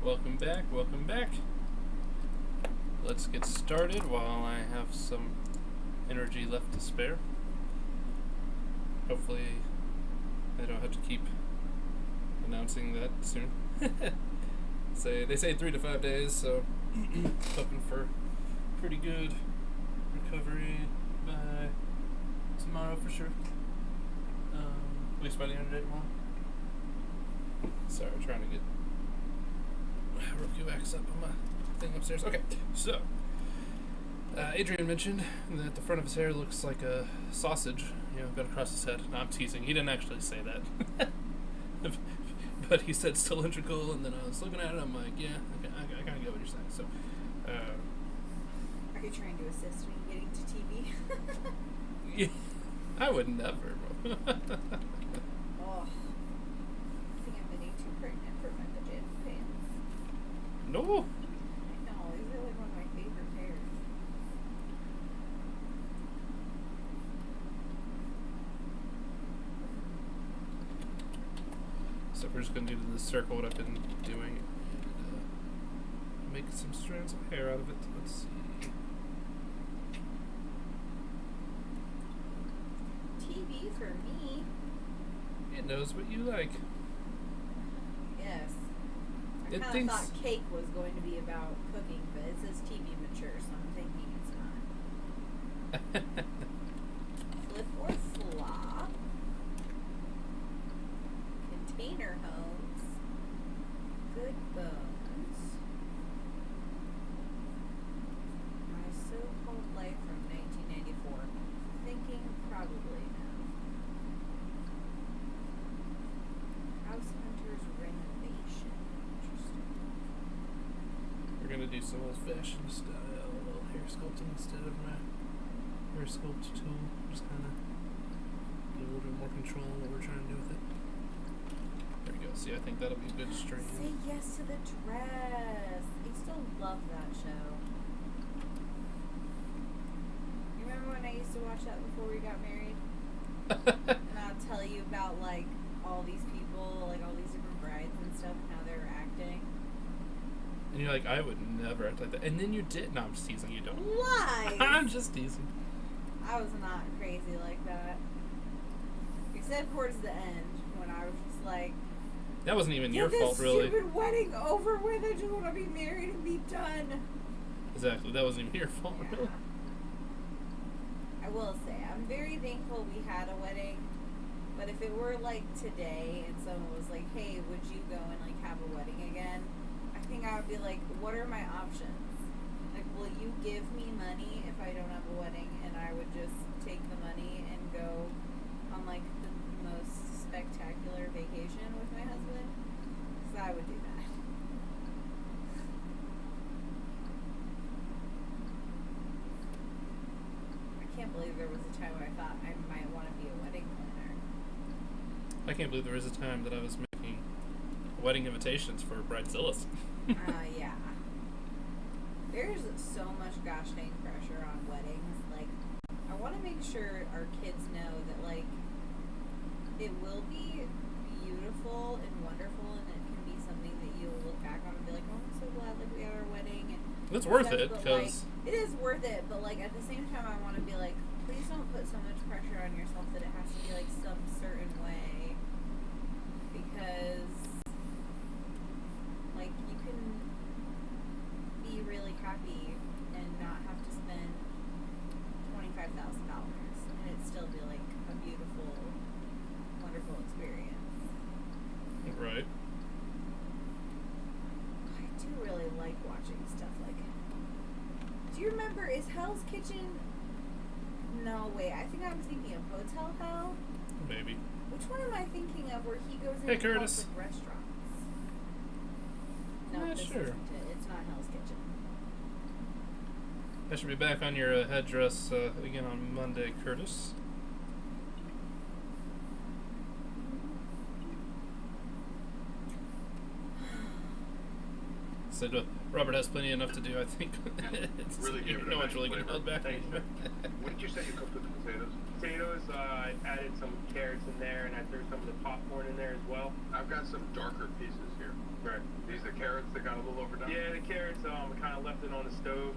Welcome back. Let's get started while I have some energy left to spare. Hopefully I don't have to keep announcing that soon. They say 3 to 5 days, so hoping for pretty good recovery by tomorrow for sure. At least by the end of the day tomorrow. Sorry, trying to get Roku X up on my thing upstairs. Okay, so Adrian mentioned that the front of his hair looks like a sausage, got across his head. No, I'm teasing. He didn't actually say that. But he said cylindrical, and then I was looking at it, I'm like, yeah, okay, I kind of get what you're saying. So, are you trying to assist me getting to TV? Yeah, I would never. Oh, I think I'm getting too pregnant for my vagina pants. No. I know, these are like one of my favorite pairs. So we're just going to do this circle, what I've been doing, and make some strands of hair out of it. Let's see. TV for me. It knows what you like. Yes. I kind of thought cake was going to be about cooking, but it says TV mature, so I'm thinking it's not. Flip or flop. Container homes. Good bones. My so-called life from 1994. Thinking probably no. House Hunters renovation. Interesting. We're going to do some old-fashioned style, a little hair sculpting instead of my hair sculpt tool. Just kind of get a little bit more control on what we're trying to do with it. There we go. See, I think that'll be a good strand. Say yes to the dress. I still love that show. You remember when I used to watch that before we got married? And I'll tell you about like all these people, like all these different brides and stuff, and how they were acting. And you're like, I would never act like that. And then you did. No, I'm just teasing. You don't. Why? I'm just teasing. I was not crazy like that. Except towards the end, when I was just like, that wasn't even your fault, really. Get this stupid wedding over with. I just want to be married and be done. Exactly. That wasn't even your fault, really. I will say, I'm very thankful we had a wedding. But if it were like today and someone was like, hey, would you go and like have a wedding again? I think I would be like, what are my options? Like, will you give me money if I don't have a wedding? And I would just take the money and go on like the most spectacular vacation with my husband? Because I would do that. I can't believe there was a time where I thought I might want to be a wedding planner. I can't believe there was a time that I was making wedding invitations for Bridezillas. Yeah. There's so much gosh dang pressure on weddings. Like, I want to make sure our kids know that, like, it will be beautiful and wonderful, and it can be something that you'll look back on and be like, oh, I'm so glad, like, we had our wedding. And it's worth stuff, it, because... Like, it is worth it, but, like, at the same time, I want to be like, please don't put so much pressure on yourself that it has to be, like, some certain way. Because, like, you can be really happy and not have to spend $25,000 and it still be like a beautiful, wonderful experience. Right. I do really like watching stuff like. Do you remember? Is Hell's Kitchen? No, wait. I think I'm thinking of Hotel Hell. Maybe. Which one am I thinking of where he goes Hey, into Curtis. public restaurants? No, Yeah, this sure. isn't it. It's not Hell's Kitchen. I should be back on your headdress again on Monday, Curtis. said Robert has plenty enough to do. I think it's, Really give it a no one's nice really going to flavor. hold back. Thanks, anymore. What did you say you cooked with the potatoes? Potatoes, I added some carrots in there, and I threw some of the popcorn in there as well. I've got some darker pieces here. Right. These are carrots that got a little overdone? Yeah, the carrots, we kind of left it on the stove.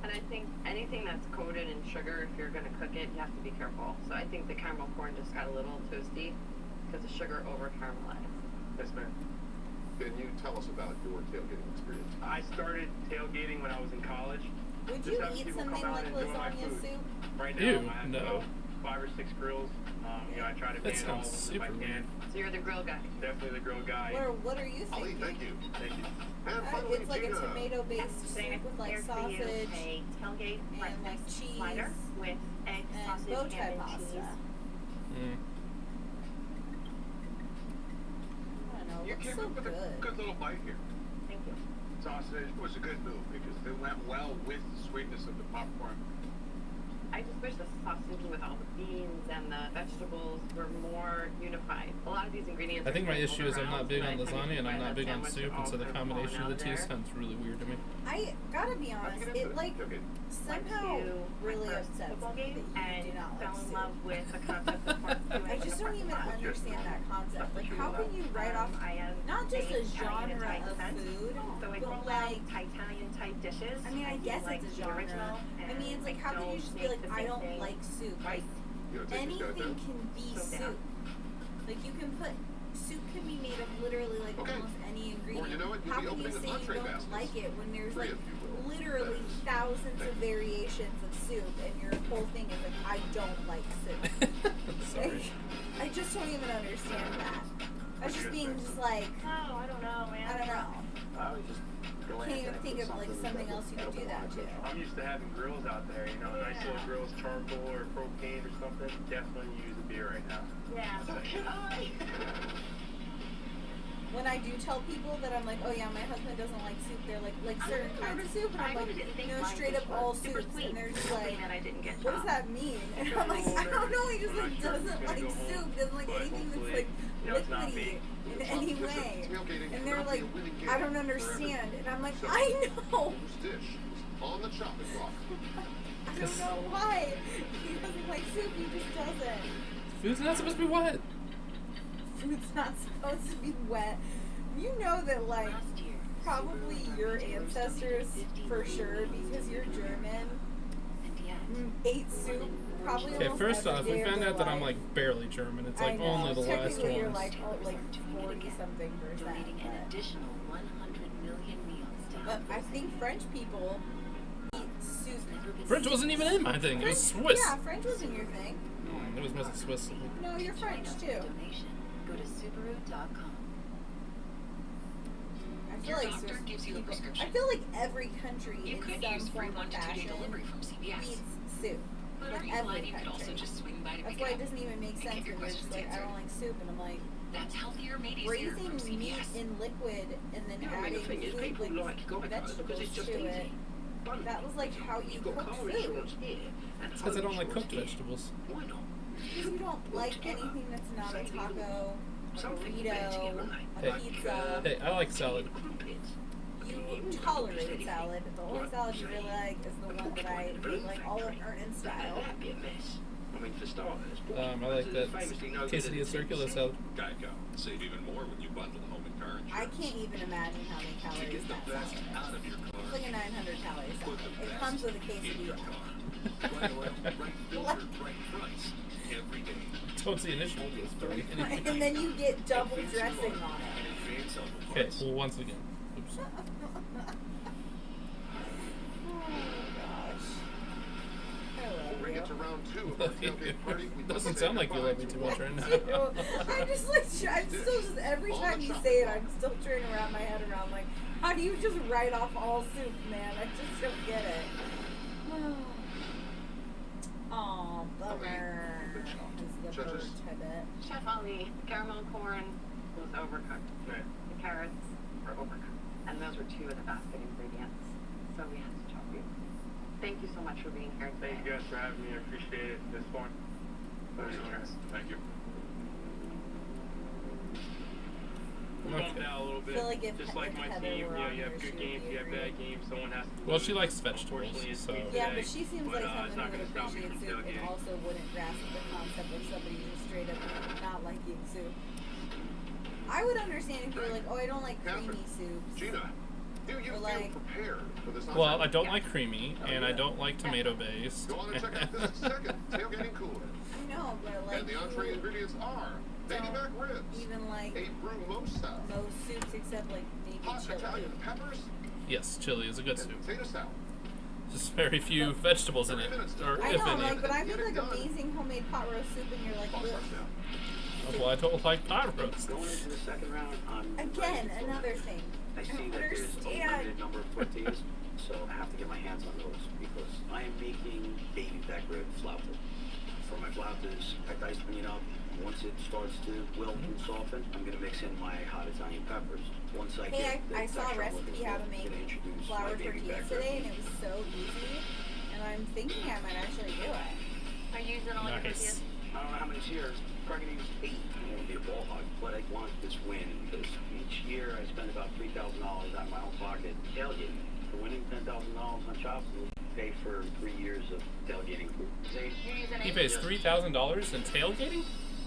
And I think anything that's coated in sugar, if you're going to cook it, you have to be careful. So I think the caramel corn just got a little toasty because the sugar over caramelized. Yes, ma'am. Can you tell us about your tailgating experience? I started tailgating when I was in college. Would Just you having eat people something come out like and enjoy my lasagna food. soup? Right now, Ew, I have no. about 5 or 6 grills. I try to That ban all of sounds them if I super can. So you're the grill guy. Definitely the grill guy. What are you Ali, thinking? thank you. Thank you. And finally, It's like a Gina. tomato-based soup with like sausage a tailgate and like breakfast cheese slider with egg, and sausage, bow tie ham, and pasta. cheese. Mm. I don't know. You It came looks up so with a good. good little bite here. Thank you. Sausage was a good move because it went well with the sweetness of the popcorn. I just wish the sausage with all the beans and the vegetables were more unified. A lot of these ingredients. I think my are issue is I'm not big on but I kinda lasagna and I'm find not that big on sandwich soup, and all so the kind of falling combination of the out two there. sounds really weird to me. I gotta be Let's honest, get into it like tailgating. somehow Went to really my first upsets football me game that you and do not fell like in soup. love with the concept of barbecuing I in just the don't even parking lot. understand that concept. Like, how can you write off I am not just a Italian and genre Thai of descent, food, so I but roll like, out Italian type dishes. I mean, I do guess like it's a the original, genre. I mean, it's like, how can you just be like, I don't like soup? Like, You know, take this guy anything down. can be So down. soup. Like, you can put soup can be made of literally like Okay. almost any ingredient. Or you know what? You'll How be can you opening say an you entree don't basket. like it when there's Three like if you will. literally That is- thousands of thank you. variations of soup, and your whole thing is like, I don't like soup. Sorry. I just don't even understand that. I was just being just like, No, I don't know, man. I don't know. I was just I can't even think of like something else you could do that to. I'm used to having grills out there, you know, nice little Yeah. grills, charcoal or propane or something. Definitely use a beer right now. Yeah. So can I? When I do tell people that I'm like, oh yeah, my husband doesn't like soup, they're like certain kinds of soup, and I'm like, no, straight up all soups, and they're just like, that I didn't get what does that mean? And I'm like, I don't know, he just like doesn't like soup, doesn't like anything that's like you know, it's not liquidy me. in any way. Tailgating And they're cannot like, be a winning game I don't for understand, and I'm like, So, I know. Whose dish is on the chopping block? I don't know why. He doesn't like soup, he just doesn't. Food's not supposed to be wet. Food's not supposed to be wet. You know that, like, probably your ancestors, for sure, because you're German, ate soup probably Okay, almost first every off, day we of found their out that I'm life. like barely German. It's I like know. only the last Technically, you're ones. like, oh, like 40-something%. Donating an additional 100 million meals to But help I those think in French people eat soup. need. French wasn't even in my thing. It was Swiss. Yeah, French wasn't your thing. It was mostly Swiss. No, you're French, Join us for too. Donation. Go to Subaru.com. I feel Your like doctor Swiss gives you a people- prescription. I feel like every country You in could some use free form of 1 to 2 day fashion delivery from CVS. eats soup. But Like are you every blind? You could also country. just swing by to That's pick why it it up. doesn't even make and sense get your when you're just questions like, I don't answered. like soup, and I'm like, That's healthier, made easier braising from meat CVS. in liquid and then Yeah, I mean, adding the thing is, food, people like Geico vegetables because it's just to easy. it. But That was like how you you've got cook car food. insurance here and It's because I home don't like insurance cooked here. vegetables. Why not? Because you don't like anything that's not a Save taco, a something better, burrito, Hey. a pizza. Hey, I like salad. Crumpets. You tolerate salad. The only salad you really like is the one that I make like Olive Garden style. That'd be a mess. I mean, for starters. I like that famously no good quesadilla at circular it. salad. Geico. Save even more when you bundle home and car I insurance. can't even imagine how many To calories get the that best salad out is. of your car, It's like a 900 calorie put salad. the It best comes with a in your quesadilla. car. Right oil, right filter, right price. Every day. Don't see an issue with this, but And then you get double dressing on it. And advance on the okay. parts. Well, once again, oops. Oh gosh. I love Bring you. it to round 2 of our tailgate party. We Doesn't must sound say like you love me too goodbye much to right all- now. I'm just like, I'm still just, every time you say it, I'm still trying to wrap my head around, like, how do you just write off all soup, man? I just don't get it. Aw, bummer. Is the bird Judges. tidbit. Chef Ali, the caramel corn was overcooked. Right. The carrots were overcooked. And those were 2 of the basket ingredients. So we had to chop you. Thank you so much for being here today. Thank you guys for having me. I appreciate it. This fun. Thank you. I'm bummed Okay. out a little I bit. feel like if Just like my Heather team, were you on have here, she good would games, be you have agreeing. bad games. Someone has to. Well, lose. she likes vegetables, Unfortunately, it's so- me Yeah, today, but she seems but, like it's someone not who would gonna stop me appreciate from soup and tailgating. also wouldn't grasp the concept of somebody just straight up not liking soup. I would understand if you were like, oh, I don't like creamy soups. Gina, do you Or feel like- prepared for this? Well, I don't like creamy, and I don't like tomato based. Go on and check out this second tailgating cooler. I know, but like And the entree you ingredients are baby don't back ribs, even like a brumosa, most soups except like maybe hot chili. Italian peppers, Yes, chili is a good and soup. potato salad. Just very few vegetables in it, or I if know, any. like, but I made like amazing homemade pot roast soup, and you're like, Boss ugh. rush now. Well, I don't like pot roast. Going into the second round, I'm Again, ready for another it. thing. I see don't that there's a understand. limited number of tortillas, so I have to get my hands on those because I am making baby back rib flauta. For my flautas, I dice onion up. Once it starts to wilt and soften, I'm gonna mix in my hot Italian peppers. Once I Hey, get the I saw a texture I'm looking recipe for, how to I'm make gonna introduce flour my baby tortillas back rib. today, and it was so easy. And I'm thinking I might actually do it. Are you using all your Nice. tortillas? I don't know how many's here. Probably gonna use 8. I don't want to be a ball hog, but I want this win because each year I spend about $3,000 out of my own pocket tailgating. For winning $10,000 on chops will pay for 3 years of tailgating. See? You're using He eight? pays $3,000 in tailgating?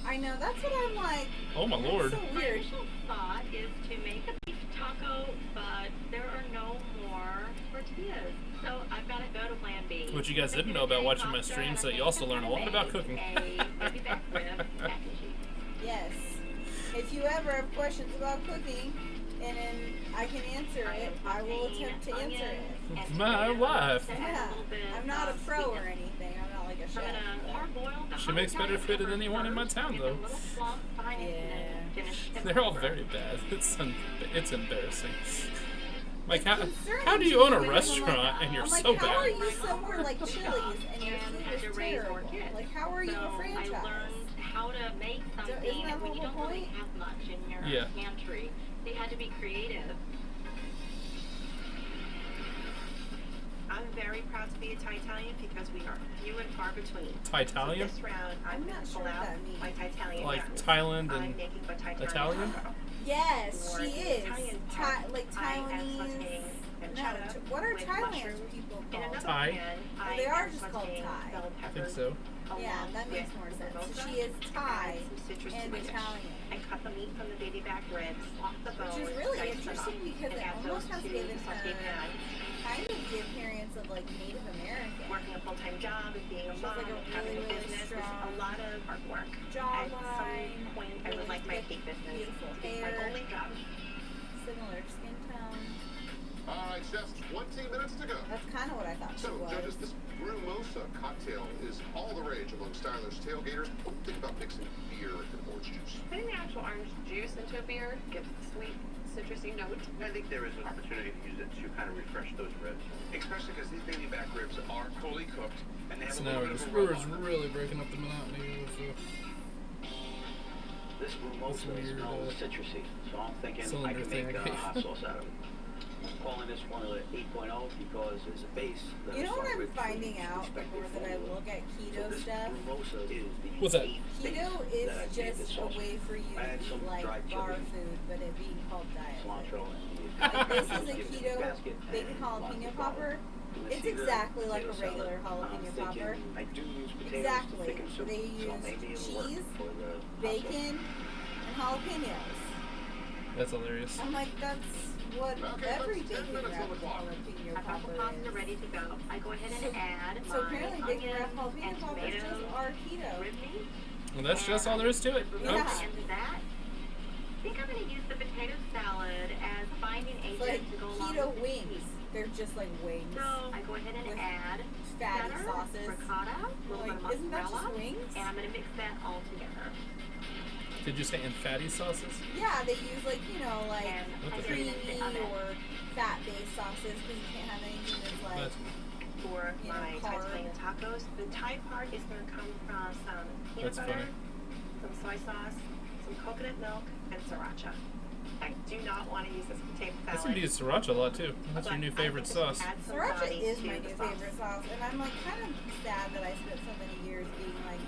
I know, that's what I'm like. Oh my lord. That's so My weird. initial thought is to make a beef taco, but there are no more tortillas. So I've got to go to plan B. What you guys didn't know about watching my streams, that you also learn a lot about cooking. A baby back rib, mac and cheese. Yes. If you ever have questions about cooking, and then I can answer it, I will attempt to answer it. My wife. Yeah. I'm not a pro or anything. I'm not like a I'm chef. gonna but- hard boil the She makes better food than anyone in my town, though. They're all very bad. It's embarrassing. Like, how do you own a restaurant and you're I'm like, so how are bad? you somewhere like Chili's and your food is terrible? Like, how are you a I franchise? learned how to make something isn't that when the you don't whole really point? have much in your Yeah. pantry. They had to be creative. I'm very proud to be a Titalian because we are few and far between. Titalian? So this round, I'm I'm not going to sure pull what out that means. my Titalian Like yarns. Thailand I'm and making my Titalian Italian? taco. Yes, For she the is. Italian part, Like I am Taiwanese. sauteing No, pancetta what are with Thailand mushrooms. people In called? another Thai? pan, Well, I they are am just called sauteing Thai. bell I think peppers so. Yeah, along that makes with more sense. mimosa So she is Thai and some citrus and to my dish. Italian. I cut the meat from the baby back ribs off the bone. Which is really dice them interesting up, because and it add almost those has to given the saute her pan. kind of the appearance of like Native American. Working a full-time job and being a She has, mom like, a and having really, a really business is strong a lot of hard work. Jawline, At some point, I would really like my thick, cake business beautiful to be my hair. only job. Similar skin tone. All right, chefs, 20 minutes to go. That's kind of what I thought she So, was. judges, this Brumosa cocktail is all the rage among stylish tailgaters. What do you think about mixing beer and orange juice? Putting the actual orange juice into a beer gives a sweet, citrusy note. I think there is an opportunity to use it to kind of refresh those ribs. Especially because these baby back ribs are fully cooked and they have So a now little bit this of a rub brewer's on them. really breaking up the monotony of This mimosa weird, smells citrusy, so I'm thinking I cylinder can thing make I gave. hot sauce out of it. I'm calling this one an 8.0 because there's a base that You know I what start I'm with finding each out the respective more that I formula. look at So keto this stuff? mimosa is the What's that? eighth Keto base is that I made this just a sauce way for you I to had eat some like dried bar chili, food, but it being called diet cilantro, food. and Like this is a give it keto basket bacon and jalapeno lots of popper. garlic. And I It's see the exactly like a potato salad. regular I'm jalapeno thinking popper. I do use potatoes Exactly. to thicken soup, They so use maybe it'll work cheese, for the hot sauce. bacon, and jalapenos. That's hilarious. I'm like, that's what Okay, every let's 10 bacon minutes wrap on the clock. jalapeno I've got popper the pasta is. ready to go. I go ahead So- and add So my apparently bacon wrap onions jalapeno and poppers just tomatoes, are keto. rib meat. Well, that's just all there is to it. Yeah. Oops. Into that. I think I'm going to use the potato salad as binding It's agent like to go along keto with the wings. cheese. They're just like wings. So I go ahead and With add fatty cheddar, sauces. ricotta, a little Like, bit of isn't that mozzarella, just wings? and I'm going to mix that all together. Did you say in fatty sauces? Yeah, they use like, you know, like And What the I put it creamy in the oven. or fat-based sauces because you can't have anything that's like. That's For You know, my carb. Titalian tacos, the Thai part is going to come from some peanut That's butter, funny. some soy sauce, some coconut milk, and sriracha. I do not want to use this potato I salad. seem to use sriracha a lot too. That's your but new I favorite think this sauce. adds some Sriracha body is to my the new sauce. favorite sauce, and I'm like kind of sad that I spent so many years being like,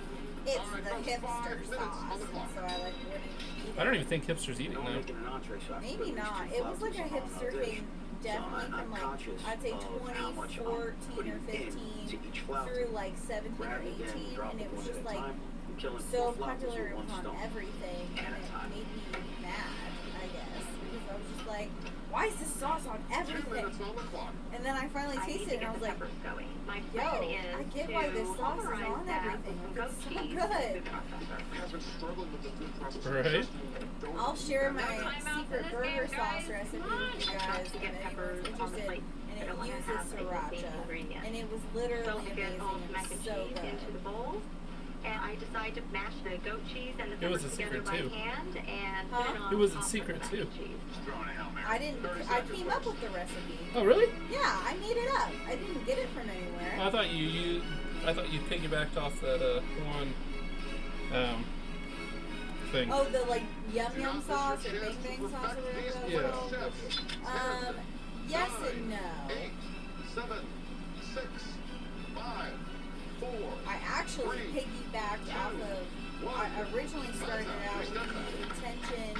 It's All right, the folks, 5 hipster minutes sauce, on the and clock. so I like wouldn't eat it. I don't even think hipsters eat it No, now. I'm making an entree, so I have to Maybe put at least not. 2 It was like a flounces on hipster dish. thing, definitely I'm from like conscious I'd say of how much I'm 2014 putting or 15 into each flounce. through like 17 or Rather than 18, drop and it was one just at a like time, I'm killing so 4 flounces popular with 1 upon stone. everything, And and a it time. made me mad, I guess, because I was just like, why is this sauce on 2 everything? minutes on the clock. And then I finally I need tasted to it, and I get was the like, peppers going. My yo, plan is I get to why this sauce is pulverize on that everything. with some It's goat so cheese good. in the food processor. Has been struggling with the food processing Right. system. Don't I'll share my No timeouts in secret this burger game, sauce guys. recipe Come on. with you I guys have to if get anyone's peppers on the interested. plate. And I it don't want to uses have a missing sriracha. ingredient. And it was So literally I get amazing. all It the mac was and so cheese good. into the bowl, and I decide to mash the goat cheese and the It was peppers a together secret, by too. hand and Huh? put it on It was a top of secret, the mac too. and cheese. throwing a Hail Mary. I didn't. 30 I seconds came left. up with the recipe. Oh, really? Yeah, I made it up. I didn't get it from anywhere. I thought you piggybacked off that one thing. Oh, the like yum Do yum not sauce miss or your bang chance to bang sauce or perfect whatever these that's Yeah. called. chefs. Yes 10, and no. 8, 7, 6, 5, 4. I actually Three, piggybacked off of. one. I originally started out with Step back. the intention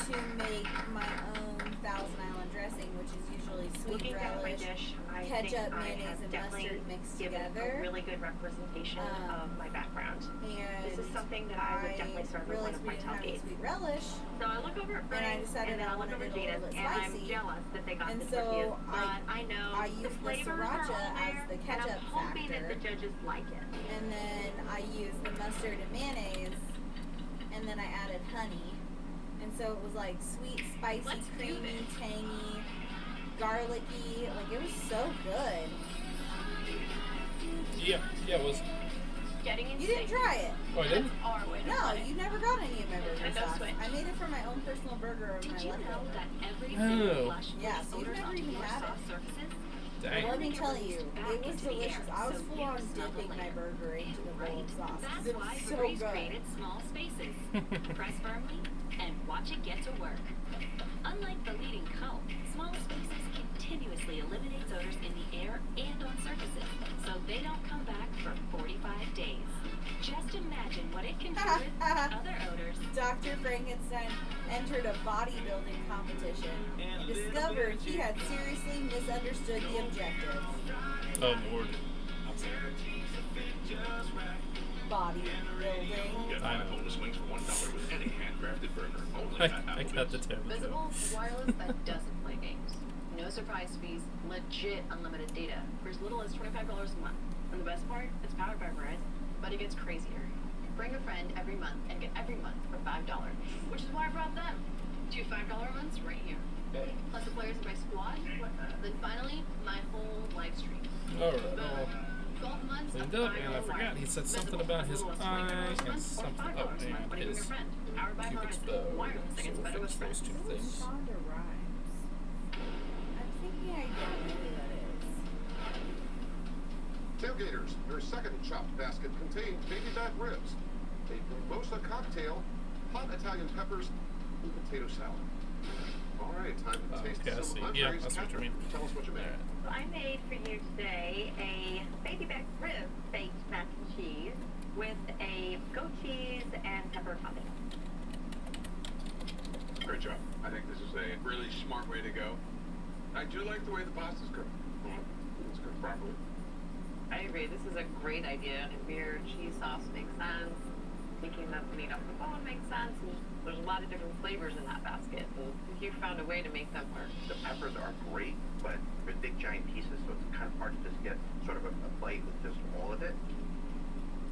to make my own Thousand Island dressing, which is usually sweet Looking at my relish, dish, I ketchup, think I mayonnaise, have and definitely mustard mixed given together. a really good representation of my background. And This is something that I would definitely serve at one realized of we my didn't have any tailgates. sweet relish, So I look over at and I Frank's, decided and then I I look wanted over it at a little Gina's, bit and I'm spicy. jealous that they got And the so tortillas. I- But I know I the used the flavors are sriracha all as there, the and ketchup I'm hoping that the factor. judges like it. And then I used the mustard and mayonnaise, and then I added honey. And so it was like sweet, spicy, Let's do creamy, this. tangy, garlicky. Like it was so good. Yeah, it was. Getting in You didn't try it. Oh, I didn't? That's our way to No, play. you never got any of my burger Nintendo sauce. Switch. I made it for my own personal burger of Did my you know leftover. that every Oh. single blush Yeah, puts so you've odors never onto even your had sauce it. surfaces? But Dang. let me Get tell released you, back it was into the delicious. air, I was so full you on can smell the dipping my flavor. burger into the bowl of sauce. 'Cause That's it why was so Febreze good. created small spaces. Press firmly and watch it get to work. Unlike the leading comb, small spaces continuously eliminates odors in the air and on surfaces, so they don't come back for 45 days. Just imagine what it can do with other odors. Dr. Frankenstein entered a bodybuilding competition and discovered he had seriously misunderstood the objective. Oh, Lord. Bodybuilding. I know. Bonus wings for $1 with any handcrafted burger. Only I got the tip. Visible, wireless that doesn't play games. No surprise fees, legit unlimited data for as little as $25 a month. And the best part, it's powered by Verizon. But it gets crazier. Bring a friend every month and get every month for $5, which is why I brought them. 2 $5 months right here. Plus the players in my squad. Then finally, my whole live stream. Alright, well, 12 months cleaned of up, and I $5 forgot he said something Visible, about as his little as $25 eye a and month, or something. $5 Oh, a month and when you bring a his friend. Powered by Cupid's Verizon. bow. Wireless that So gets we'll better with fix those friends. two Who's things. Shonda Rhimes? I'm thinking I don't know who that is. Tailgaters, your second chopped basket contained baby back ribs, a mimosa cocktail, hot Italian peppers, and potato salad. All right, time to taste Okay, I some see. entrees. Yeah, that's what you Catherine, mean. tell us what you made. So I made for you today a baby back rib baked mac and cheese with a goat cheese and pepper topping. Great job. I think this is a really smart way to go. I do like the way the pasta's cooked. It's cooked properly. I agree. This is a great idea. A beer cheese sauce makes sense. Making the meat off the bone makes sense. And there's a lot of different flavors in that basket. And you found a way to make them work. The peppers are great, but they're big giant pieces, so it's kind of hard to just get sort of a bite with just all of it.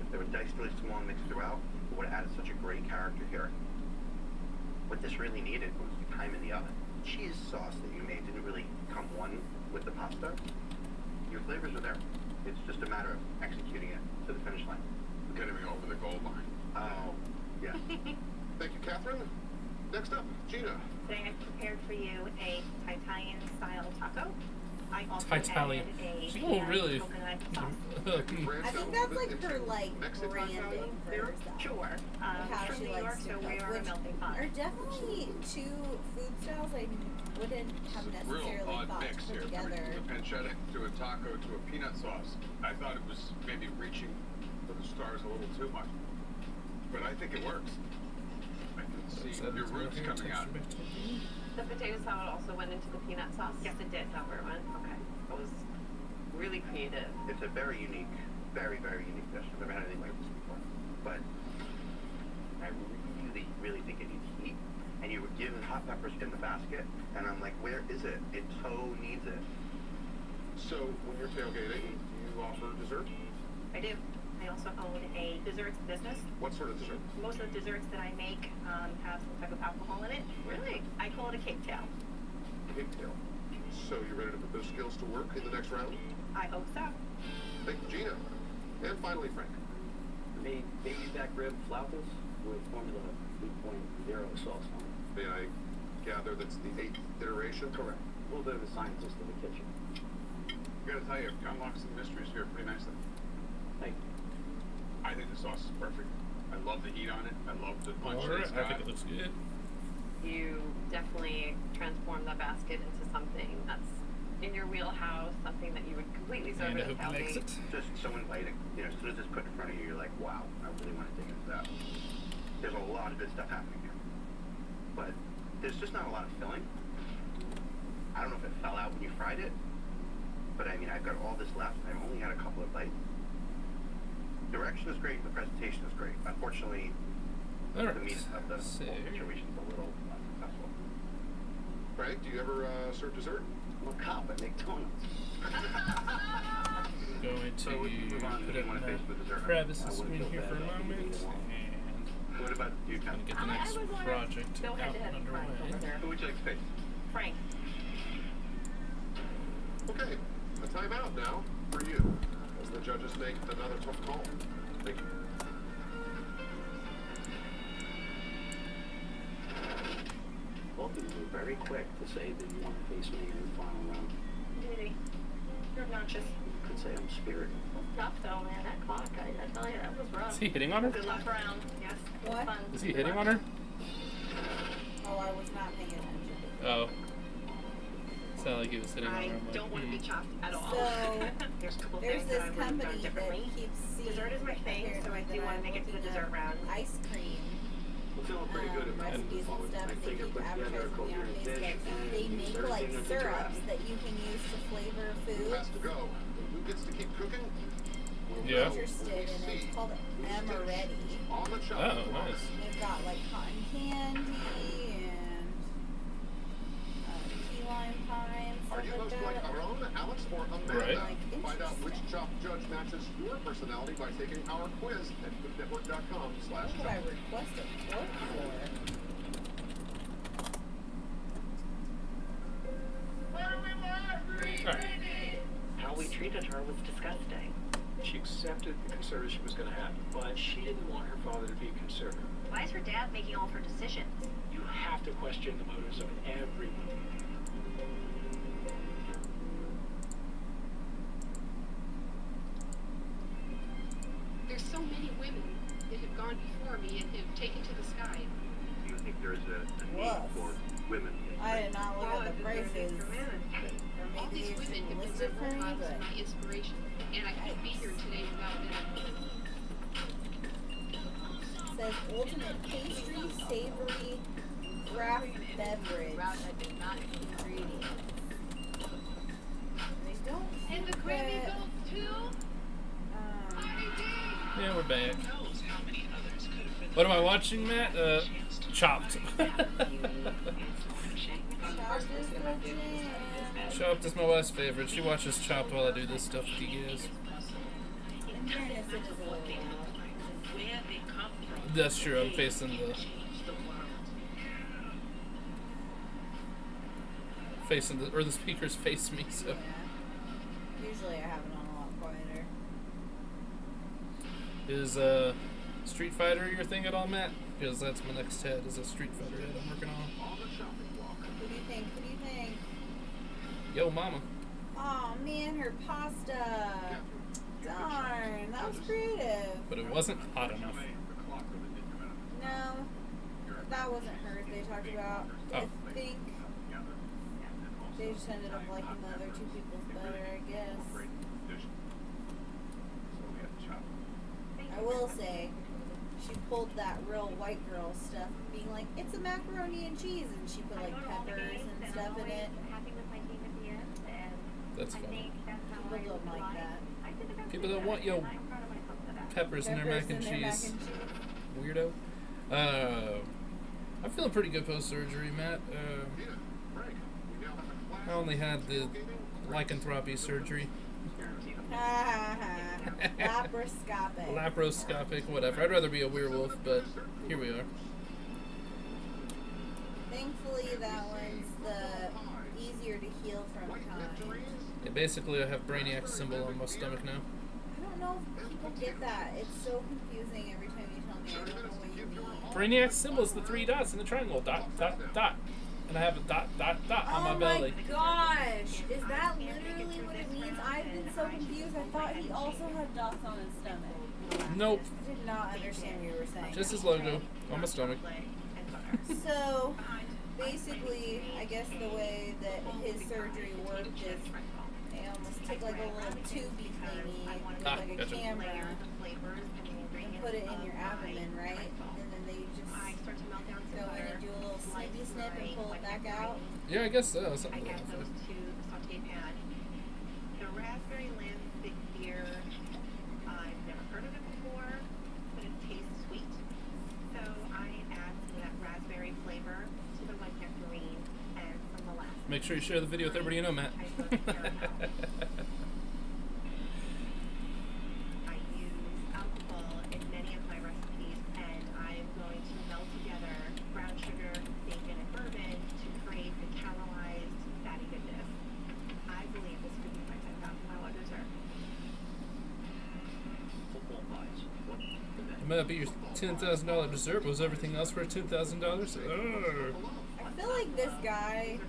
If they were diced really small and mixed throughout, it would have added such a great character here. What this really needed was the time in the oven. The cheese sauce that you made didn't really come one with the pasta. Your flavors are there. It's just a matter of executing it to the finish line. Getting me over the goal line. Oh, yeah. Thank you, Catherine. Next up, Gina. Today I prepared for you a Italian style taco. I also Italian. added a She's going really. coconut sauce. I think that's like her like branding for They're herself. sure. How From she New York, likes to so we cook, are a which melting pot. are definitely two food styles I wouldn't have It's a real necessarily odd thought to mix put here, coming together. from a pancetta to a taco to a peanut sauce. I thought it was maybe reaching for the stars a little too much. but I think it works. I can see your roots coming out. The potato salad also went into the peanut sauce? Yes, it did. Is that where it went? Okay. That was really creative. It's a very unique, very, very unique dish. I've never had anything like this before. But I really, really think it needs heat. And you were given hot peppers in the basket, and I'm like, where is it? It so needs it. So when you're tailgating, do you offer dessert? I do. I also own a desserts business. What sort of dessert? Most of the desserts that I make have some type of alcohol in it. Really? I call it a cake tail. Pigtail. So you ready to put those skills to work in the next round? I hope so. Thank you, Gina. And finally, Frank. Made baby back rib flautas with Formula 3.0 sauce on it. May I gather that's the 8th iteration? Correct. A little bit of a scientist in the kitchen. I gotta tell you, it unlocks some mysteries here pretty nicely. Thank you. I think the sauce is perfect. I love the heat on it. I love the punch that Alright, it's I got. think it looks good. You definitely transformed the basket into something that's in your wheelhouse, something that you would completely serve And I at a hope he likes tailgate. it. Just so inviting. You know, as soon as it's put in front of you, you're like, wow, I really want to dig into that. There's a lot of good stuff happening here. But there's just not a lot of filling. I don't know if it fell out when you fried it, but I mean, I've got all this left, and I've only had a couple of bites. Direction is great, the presentation is great. Unfortunately, Alright, the meat of the whole so situation is a little unsuccessful. Frank, do you ever serve dessert? I'm a cop at McDonald's. going So we can to move on. put Do it you want to face in the dessert? Travis' I wouldn't screen feel here for a bad if I moment, could eat it all. and What about you, Ken? gonna get the I next would wanna project go out head to head and with Frank over underway. there. Who would you like to face? Frank. Okay, a timeout now for you, as the judges make another tough call. Thank you. Both of you were very quick to say that you want to face me in the final round. Maybe. You're obnoxious. You could say I'm spirited. That's tough though, man. That clock, I tell you, that was rough. Is he hitting on her? Good luck round. Yes. it was What? Fun. Is he hitting on her? Oh, I was not paying attention. Oh. Sounded like he was hitting on her. I I'm like, don't want to be chopped at all. So, there's a couple There's things this that I would have company done that differently. keeps seeing Dessert is my thing, so I do that want to I'm make it to the looking dessert up round. Ice cream. I'm feeling pretty good about it. recipes and stuff. I They think I keep put together a advertising me on coherent dish Facebook. and They make everything like under syrups draft. that you can use to flavor Who food. has to go? And who gets to keep cooking? We'll Yeah. know Interested when in we it. see It's called who's Amaretti. on the Oh, chopping block. nice. They've got like cotton candy and key lime pie and Are stuff you like most that. like our own Alex or Amanda? Right. Like, Find out which interesting. chop judge matches your personality by taking our quiz at What could I foodnetwork.com/chop. request a fork for? Alright. How we treated her was disgusting. She accepted the conservatorship was going to happen, but she didn't want her father to be a conservator. Why is her dad making all of her decisions? You have to question the motives of everyone. There's so many women that have gone before me and have taken to the sky. Do you think there is a need Woof. for women? I did not look Oh, at the prices. Or All maybe these they women should have list been it my for role me, models but and my inspiration, and I couldn't be here today without them. it says ultimate pastry, savory, craft beverage ingredients. They don't And the think Grammy that, Golds too. Yeah, we're back. What am I watching, Matt? Chopped. Chopped is my wife's favorite. She watches Chopped while I do this stuff with you guys. in fairness, it is a little loud. That's true. I'm facing the speakers face me, so. Yeah. Usually I have it on a lot quieter. Is Street Fighter your thing at all, Matt? Because that's my next head, is a Street Fighter head I'm working on. What do you think? What do you think? Yo, mama. Oh man, her pasta. Darn, that was creative. But it wasn't hot enough. No, that wasn't hers they talked about. Oh. I think they just ended up liking the other two people's better, I guess. I will say, she pulled that real white girl stuff, being like, it's a macaroni and cheese, and she put like peppers and stuff in it. That's funny. People don't like that. People don't want yo peppers in their mac and cheese. Weirdo. I'm feeling pretty good post-surgery, Matt. I only had the lycanthropy surgery. Laparoscopic. Laparoscopic, whatever. I'd rather be a werewolf, but here we are. Thankfully, that one's the easier to heal from kind. Yeah, basically, I have Brainiac's symbol on my stomach now. I don't know if people get that. It's so confusing every time you tell me. I don't know what you mean. Brainiac's symbol is the 3 dots in the triangle. Dot, dot, dot. And I have a dot, dot, dot on my belly. Oh my gosh! Is that literally what it means? I've been so confused. I thought he also had dots on his stomach. Nope. I did not understand what you were saying. Just his logo on my stomach. So, basically, I guess the way that his surgery worked is they almost take like a little tubey thingy with like a gotcha. camera and put it in your abdomen, right? And then they just go in and do a little snippy snip and pull it back out. Yeah, I guess so. I Something like add that. those to the saute pan. The raspberry lamb thick beer, I've never heard of it before, but it tastes sweet. So I add some of that raspberry flavor to the white nectarine and some molasses. Make sure you share the video with everybody you know, Matt. I use alcohol in many of my recipes, and I'm going to melt together brown sugar, bacon, and bourbon to create the caramelized fatty goodness. I believe this could be my $10,000 dessert. Football pies. What the It might be your $10,000 dessert. Was everything else worth $10,000? I feel like this guy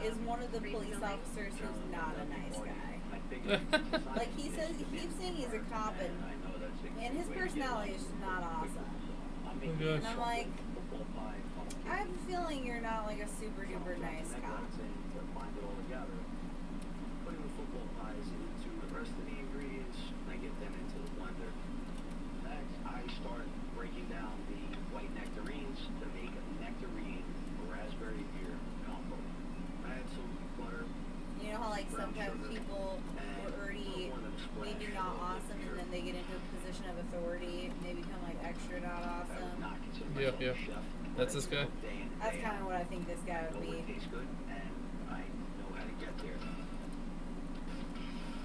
is one of the police officers who's not a nice guy. Like he says, he keeps saying he's a cop, and his personality is not awesome. Oh gosh. And I'm like, I have a feeling you're not like a super duper nice cop. Putting the football pies into the rest of the ingredients, I get them into the blender. Next, I start breaking down the white nectarines to make a nectarine raspberry beer combo. Add some butter. You know how like sometimes people are already maybe not awesome, and then they get into a position of authority, and they become like extra not awesome. Yeah, yeah. That's this guy. That's kind of what I think this guy would be. Tastes good, and I know how to get there.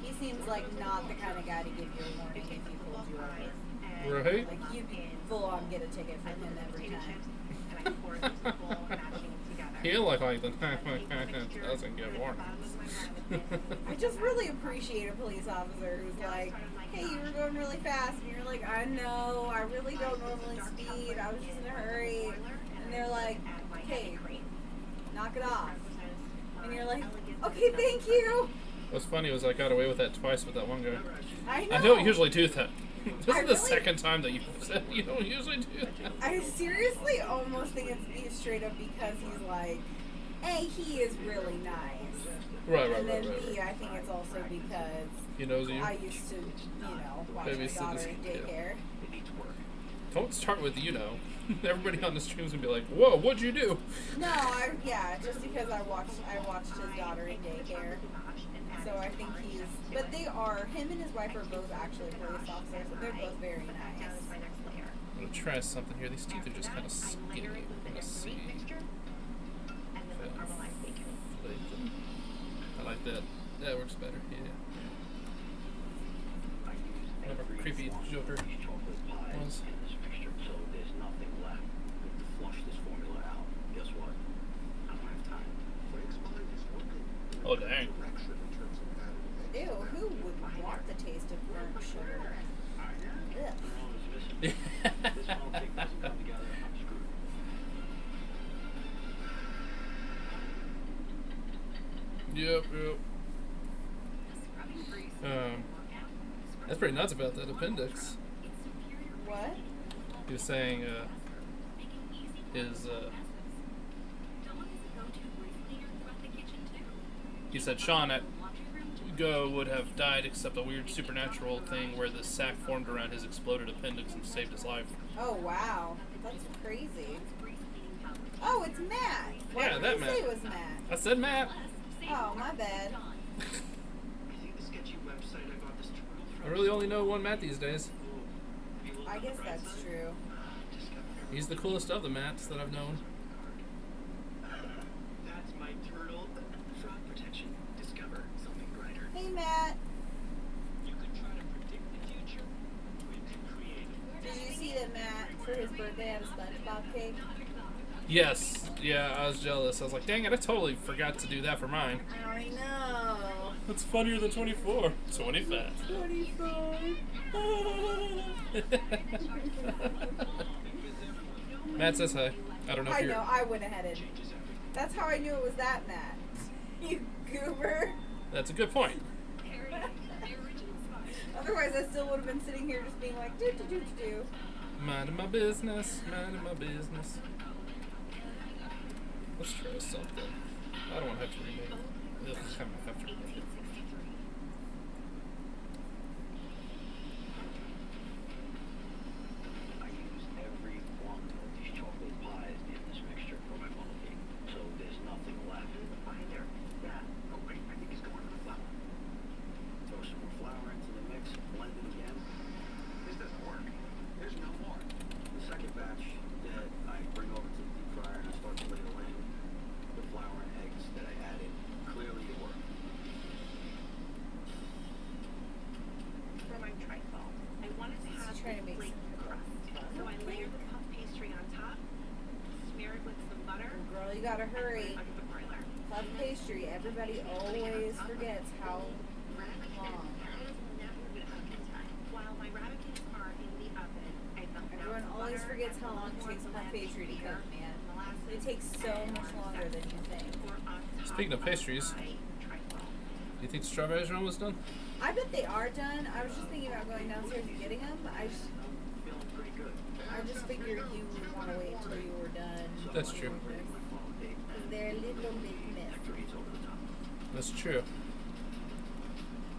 He seems like not the kind of guy to give you a warning if he pulled you over. Right? Like you full on get a ticket from him every time. He like the doesn't give warnings. I just really appreciate a police officer who's like, hey, you were going really fast, and you're like, I know, I really don't normally speed, I was just in a hurry, and they're like, hey, knock it off, and you're like, okay, thank you. What's funny was I got away with that twice with that one guy. I know. I don't usually do that. This is the really- second time that you've said you don't usually do that. I seriously almost think it's B straight up because he's like, A, he is really nice. Right. And then B, I think it's also because He knows you. I used to, watch my Babysit daughter his in kid. daycare. Don't start with Everybody on the stream's gonna be like, "Whoa, what'd you do?" No, just because I watched his daughter in daycare. So I think but him and his wife are both actually police officers, and they're both very nice. I'm gonna try something here. These teeth are just kind of skinny. Let's see. I like that. That works better. Yeah. Whatever creepy Joker was. So there's nothing left. To flush this formula out. Guess what? I don't have time. Oh dang. Ew, who would want the taste of burnt sugar? Ugh. This whole thing doesn't come together. I'm screwed. Yep. That's pretty nuts about that appendix. What? He was saying he said, Sean, go would have died except a weird supernatural thing where the sac formed around his exploded appendix and saved his life. Oh, wow. That's crazy. Oh, it's Matt. Why Yeah, did that you Matt. say it was Matt? I said Matt. Oh, my bad. I really only know one Matt these days. I guess that's true. He's the coolest of the Matts that I've known. That's my turtle. Fraud protection. Discover something brighter. Hey, Matt. You could try to predict the future. We could create. Did you see that Matt, for his birthday, had a SpongeBob cake? Yes. Yeah, I was jealous. I was like, dang it, I totally forgot to do that for mine. I know. That's funnier than 24. 25. 25. Matt says hi. I don't know if I you're... know, I went ahead and... That's how I knew it was that Matt. You goober. That's a good point. Otherwise, I still would have been sitting here just being like, do. Minding my business. Minding my business. Let's try something. I don't want to have to remake. Ugh, I might have to remake it. I use every one of these chocolate pies in this mixture for my funnel cake, so there's nothing left. Binder. Yeah. Oh wait, I think it's going to the flour. Throw some more flour into the mix, blend it again. This doesn't work. There's no more. The second batch that I bring over to the deep fryer and I start to ladle in the flour and eggs that I added, clearly it worked. For my trifle, I wanted to have trying to make flake crust. So I layered the puff pastry on top, smear it with some butter. Girl, you gotta hurry. Under the broiler. Puff pastry, everybody always forgets how long. While my ramekins are in the oven, I melt down Everyone some always butter, forgets I how long it pour takes the puff lamb pastry to beer, cook, man. molasses, It takes so and much longer than you think. pour on top Speaking of pastries, my trifle. do you think the strawberries are almost done? I bet they are done. I was just thinking about going downstairs and getting them. I just figured you would want to wait until you were done. That's true. Because they're a little bit messy. That's true.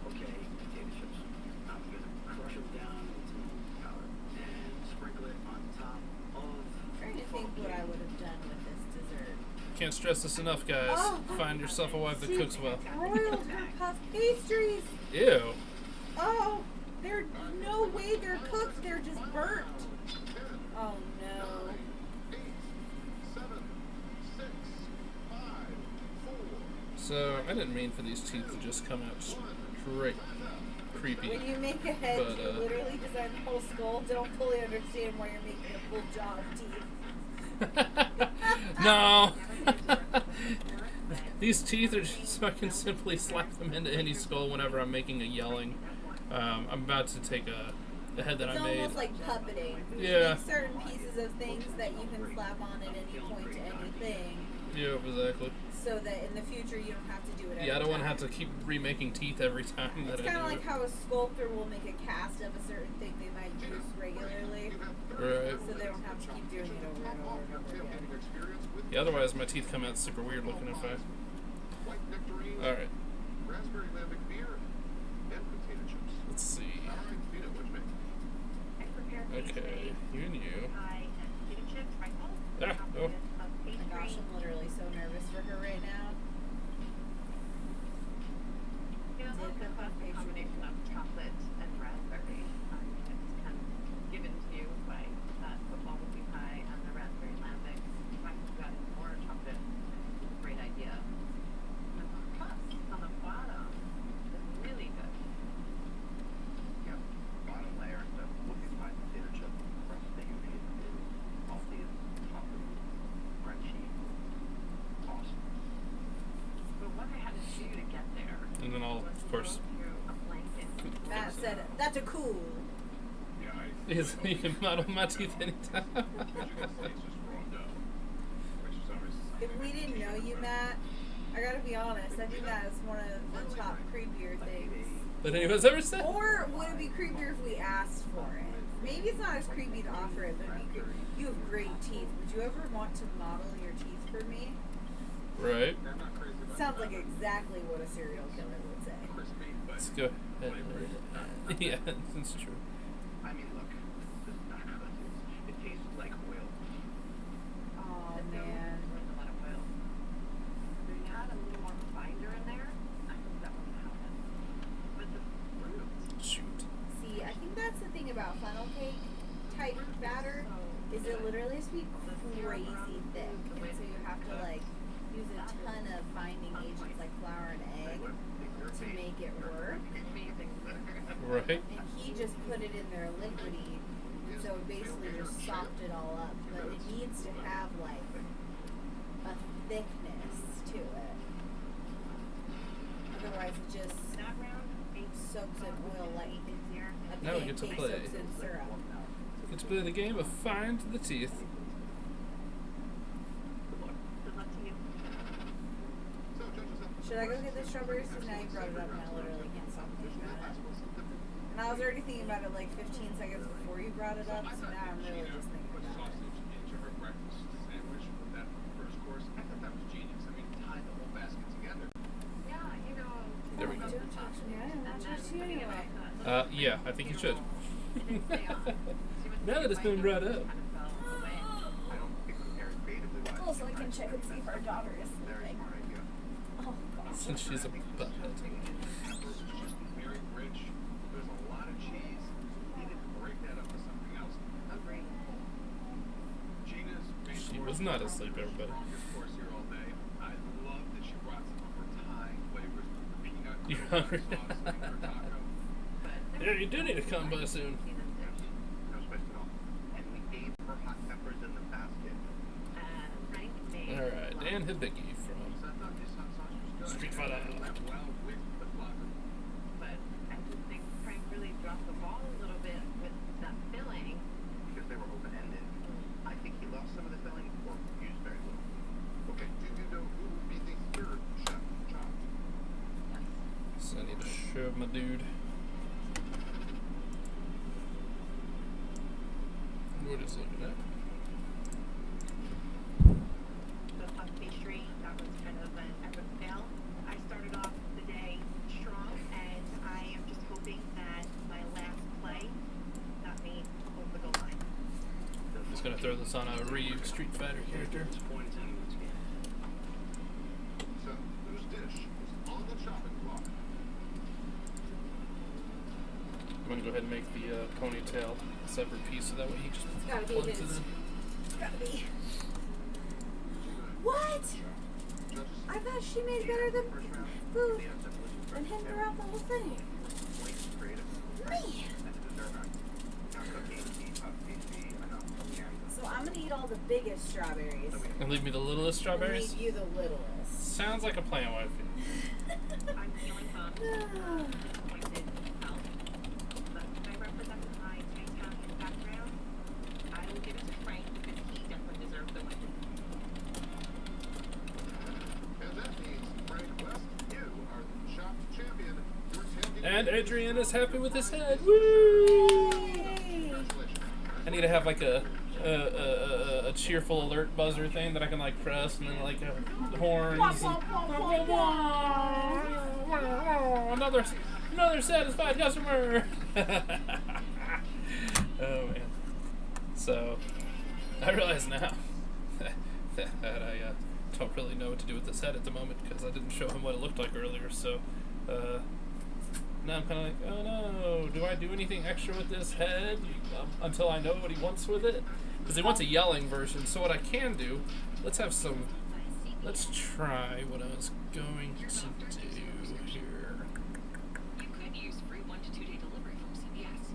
Okay, potato chips. I'm gonna crush them down into powder and sprinkle it on top of. I'm trying to think what I would have done with this dessert. Can't stress this enough, guys. Oh. Find yourself a wife that cooks well. Broiled her puff pastries. Ew. Oh, there's no way they're cooked. They're just burnt. Oh no. 8, 7, 6, 5, 4. So, I didn't mean for these teeth to just come out straight creepy. When you make a head, But, you literally design the whole skull. Don't fully understand why you're making a full jaw of teeth. No! These teeth are just so I can simply slap them into any skull whenever I'm making a yelling. I'm about to take a head that It's I made. almost like puppeting. You Yeah. make certain pieces of things that you can slap on at any point to anything, Yeah, exactly. so that in the future you don't have to do it every Yeah, I don't want to time. have to keep remaking teeth every time that It's I kind of do like how a sculptor will make a cast of a certain thing they might use regularly, it. Right. so they don't have to keep doing it over and over and over again. Yeah, otherwise my teeth come out super weird looking if I... White nectarines, Alright, raspberry lambic beer, and potato chips. let's see. All right, Vito, what you make? I prepared Okay, you and you. pie and potato chips, trifle. Ah, oh. Puff Oh my pastry. gosh, I'm literally so nervous for her right now. You know, Did the the puff pastry. combination of chocolate and raspberry. It's kind of given to you by that football movie pie and the raspberry lambic. In fact, you've got more chocolate. Great idea. And the crust on the bottom is really good. Yep. Bottom layer, the looking like potato chip crust that you made is salty and chocolate, crunchy, awesome. But what I had to do to get there And then I'll, was of to course... go through a blanket. Matt said, "That's a cool." Yeah, You can model my teeth anytime. it's just raw dough, which is always If we didn't know you, Matt, I gotta be honest, I think that is one of the top creepier things. That anyone's ever said? Or would it be creepier if we asked for it? Maybe it's not as creepy to offer it, but it'd be creepy. You have great teeth. Would you ever want to model your teeth for me? Right. I'm not crazy about Sounds like exactly what a serial killer would say. crispy. Let's go ahead. Yeah, that's true. I mean, look, this is not good. It tastes like oil. Oh The dough man. was a lot of oil. If you had a little more binder in there, I think that would happen. But the fruits. Shoot. See, I think that's the thing about funnel cake type batter is it literally has to be crazy thick, and so you have to like use a ton of binding agents like flour and egg to make it work. Right. And he just put it in there liquidy, so it basically just sopped it all up. But it needs to have like a thickness to it. Otherwise, it just soaks in oil like a Now we get to pancake play. soaks in syrup. Let's play the game of Find the Teeth. Should I go get the strawberries? Because now you brought it up and I literally can't stop thinking about it. And I was already thinking about it like 15 seconds before you brought it up, so now I'm really just thinking about it. Sausage into her breakfast sandwich with that first course. I thought that was genius. I mean, tie the whole basket together. Yeah, you know. There we go. Don't talk to me. I didn't want to talk to you anyway. Yeah, I think you should. Now that it's been brought up. I don't think they're creatively wise. Also, I can check and see if our daughter is Very sleeping. smart idea. Oh, God. Since she's a butthead. Peppers is just very rich. There's a lot of cheese. You need to break that up with something else. Agreed. Gina's main She course was not was asleep, the everybody. strongest course here all day. I love that she brought some of her Thai flavors with the peanut You're butter hungry. sauce in her taco. Yeah, you do need to come by soon. No spice at all. And we gave her hot peppers in the basket. Frank made. Alright, Dan Hibicki from So I thought this hot sauce was good. Street Fighter. It went well with the flavor. But I just think Frank really dropped the ball a little bit with that filling. Because they were open-ended. I think he lost some of the filling or used very little. Okay, do you know who will be the third chef chopped? So I need to shove my dude. What is looking at? The puff pastry, that was kind of an epic fail. I started off the day strong, and I am just hoping that my last play got me over the goal line. I'm just gonna throw this on a Street Fighter character. So, whose dish is on the chopping block? I'm gonna go ahead and make the ponytail a separate piece so that way he just Gotta be plugs his. it in. Gotta be. What? I thought she made better than food and him throughout the whole thing. Me. So I'm gonna eat all the biggest strawberries. And leave me the littlest strawberries? And leave you the littlest. Sounds like a plan, wifey. I'm feeling bummed. Disappointed. Felt. But I represent my Italian background. I will give it to Frank because he definitely deserved the win. And that means, Frank West, you are the chopped champion. Your tailgate And Adrian is happy with his head. Woo! Congratulations. I need to have like a cheerful alert buzzer thing that I can like press and then like horns. And another satisfied customer. Oh man. So I realize now that I don't really know what to do with this head at the moment because I didn't show him what it looked like earlier. So now I'm kind of like, oh no, do I do anything extra with this head until I know what he wants with it? Because he wants a yelling version. So what I can do, let's try what I was going to do here. You could use free 1 to 2 day delivery from CVS.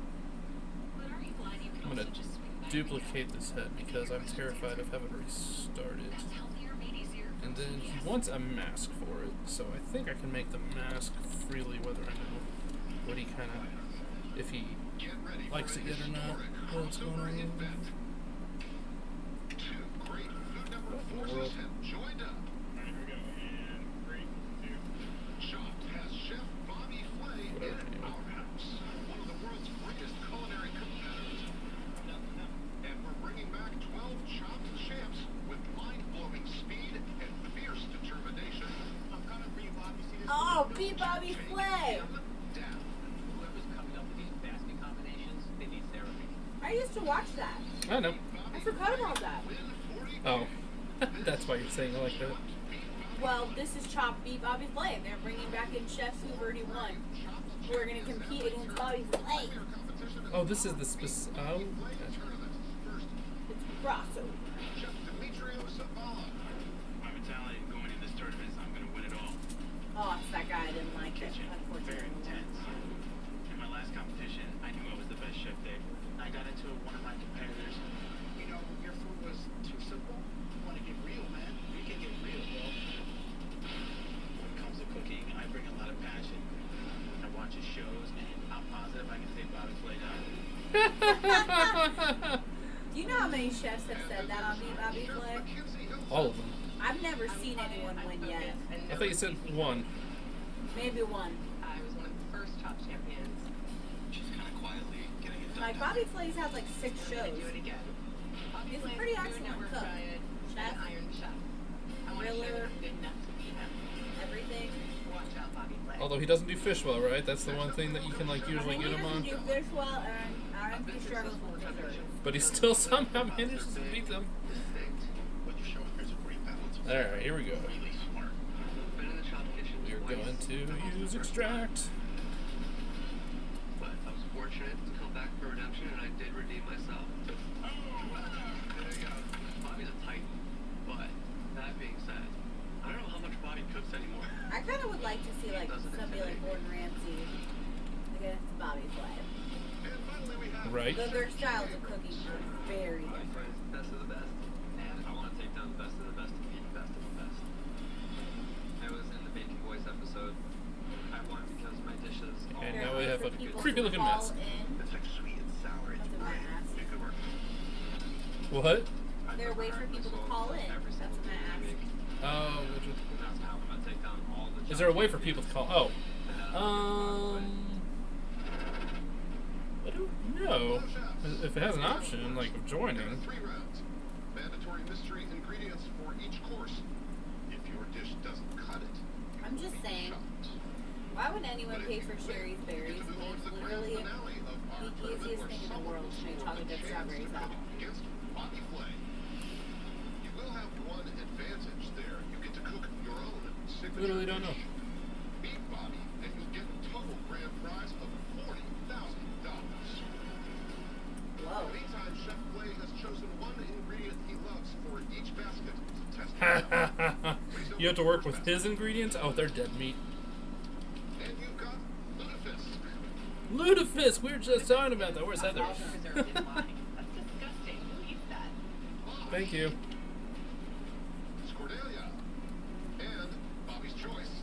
But are you glad you can I'm also going to just swing by duplicate this head because I'm terrified of having to restart it. That's healthier, made easier. And then he wants a mask for it, so I think I can make the mask freely whether I know what he kind of, if he likes it yet or not. What's going on? Two great Food Network What in the forces world? have joined up. Chopped has Chef Bobby Flay Whatever, in anyway. our house, one of the world's greatest culinary competitors. And we're bringing back 12 Chopped champs with mind-blowing speed and fierce determination. I'm coming for you, Bobby. See this? Oh, beat Bobby Flay. Down used to watch that. I know. I forgot about that. Oh. That's why you're saying it like that. Well, this is Chop Beat Bobby Flay. They're bringing back in chefs who've already won, who are going to compete against Bobby Flay. Oh, this is the specific. Oh, okay. It's Brasso. I'm Italian. Going in this tournament, I'm going to win it all. Oh, it's that guy I didn't like it. Kitchen, very intense. In my last competition, I knew I was the best chef there. I got into one of my competitors. You know, your food was too simple. You want to get real, man. You can get real, bro. When it comes to cooking, I bring a lot of passion. I watch his shows, and I'm positive I can take Bobby Flay down. Do you know how many chefs have said that on Beat Bobby Flay? All of them. I've never seen anyone win yet. I thought you said one. Maybe one. I was one of the first Chop champions. She's kind of quietly getting it done. Like, Bobby Flay's had like 6 shows. Do it again. He's a pretty excellent cook. Chef, Iron Chef. I want to show that griller, I'm good enough to beat him. everything. Watch out, Bobby Flay. Although he doesn't do fish well, right? That's the one thing that you can like usually get him on. He doesn't do fish well, and he struggles with desserts. But he still somehow manages to beat them. What you're showing here is a great balance. Alright, here we go. Really smart. Been in the Chop kitchen We're twice. going to use extract. But I was fortunate to come back for redemption, and I did redeem myself. There you go. Bobby's a titan. But that being said, I don't know how much Bobby cooks anymore. I kind of would like to see like somebody like Gordon Ramsay against Bobby Flay. Right. Though their styles of cooking are very different. Best of the best. And I want to take down the best of the best and be the best of the best. I was in the Baking Boys episode. I won because my dishes all And now we have a People creepy looking call mess. in. It's like sweet and sour. It's That's a great. mess. Make it work. What? There are ways for people to call in. That's a mess. Oh, That's how I'm gonna take down all the. is there a way for people to call? Oh. I don't know. If it has an option, like, of joining. 3 rounds. Mandatory mystery ingredients for each course. If your dish doesn't cut it, you I'm will just be saying, shocked. why would anyone But pay if for you Sherry's win, berries you get to when move on it's to the grand literally finale of our the tournament easiest where thing in the someone world to will make score chocolate a dip chance strawberries to out? compete against Bobby Flay. You will have one advantage there. You get to cook your own signature Literally don't know. dish. Beat Bobby, and you'll get a total grand prize of $40,000. Whoa. In the meantime, Chef Flay has chosen one ingredient he loves for each basket to test it out. You have to work with his ingredients? Oh, they're dead meat. And you've got Lutefisk. Lutefisk! We were just talking about that. Where's Heather? All preserved in lime. That's disgusting. Who eats that? Thank you. Cordelia. And Bobby's choice,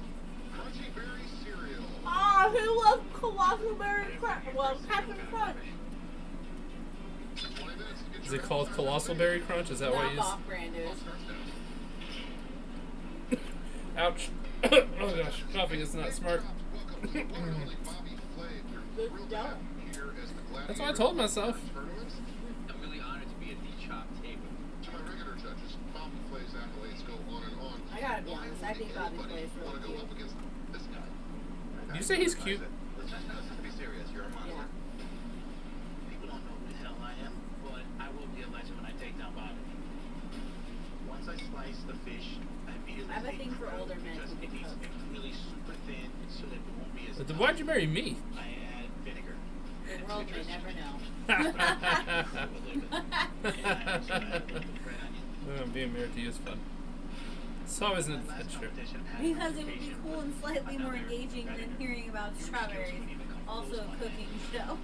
Crunchy Berry Cereal. Oh, who loves colossal berry crunch? Well, Captain Crunch. 20 minutes to get Is your it called Colossal Berry Crunch? Is that what it is? Knockoff brand is. Ouch. Oh gosh, coffee is not smart. Welcome to the one and only Bobby Flay. We're thrilled to have you here as the That's what I gladiator told of myself. tournaments. I'm really honored to be at the Chop table. To my regular judges, Bobby Flay's accolades go on and on. I gotta be honest, I think Bobby Anybody Flay is want to really go cute. up against this guy? Did you say he's cute? Let's just be serious. You're a monster. People don't know who the hell I am, but I will be a legend when I take down Bobby. Once I slice the fish, I immediately I have a take thing for it older men because who it can needs to cook. be really super thin so that it won't be as But why'd you marry me? I add vinegar. The world may never know. Being married to you is fun. It's always an adventure. Because it would be cool and slightly more engaging than hearing about strawberries. Also a cooking show.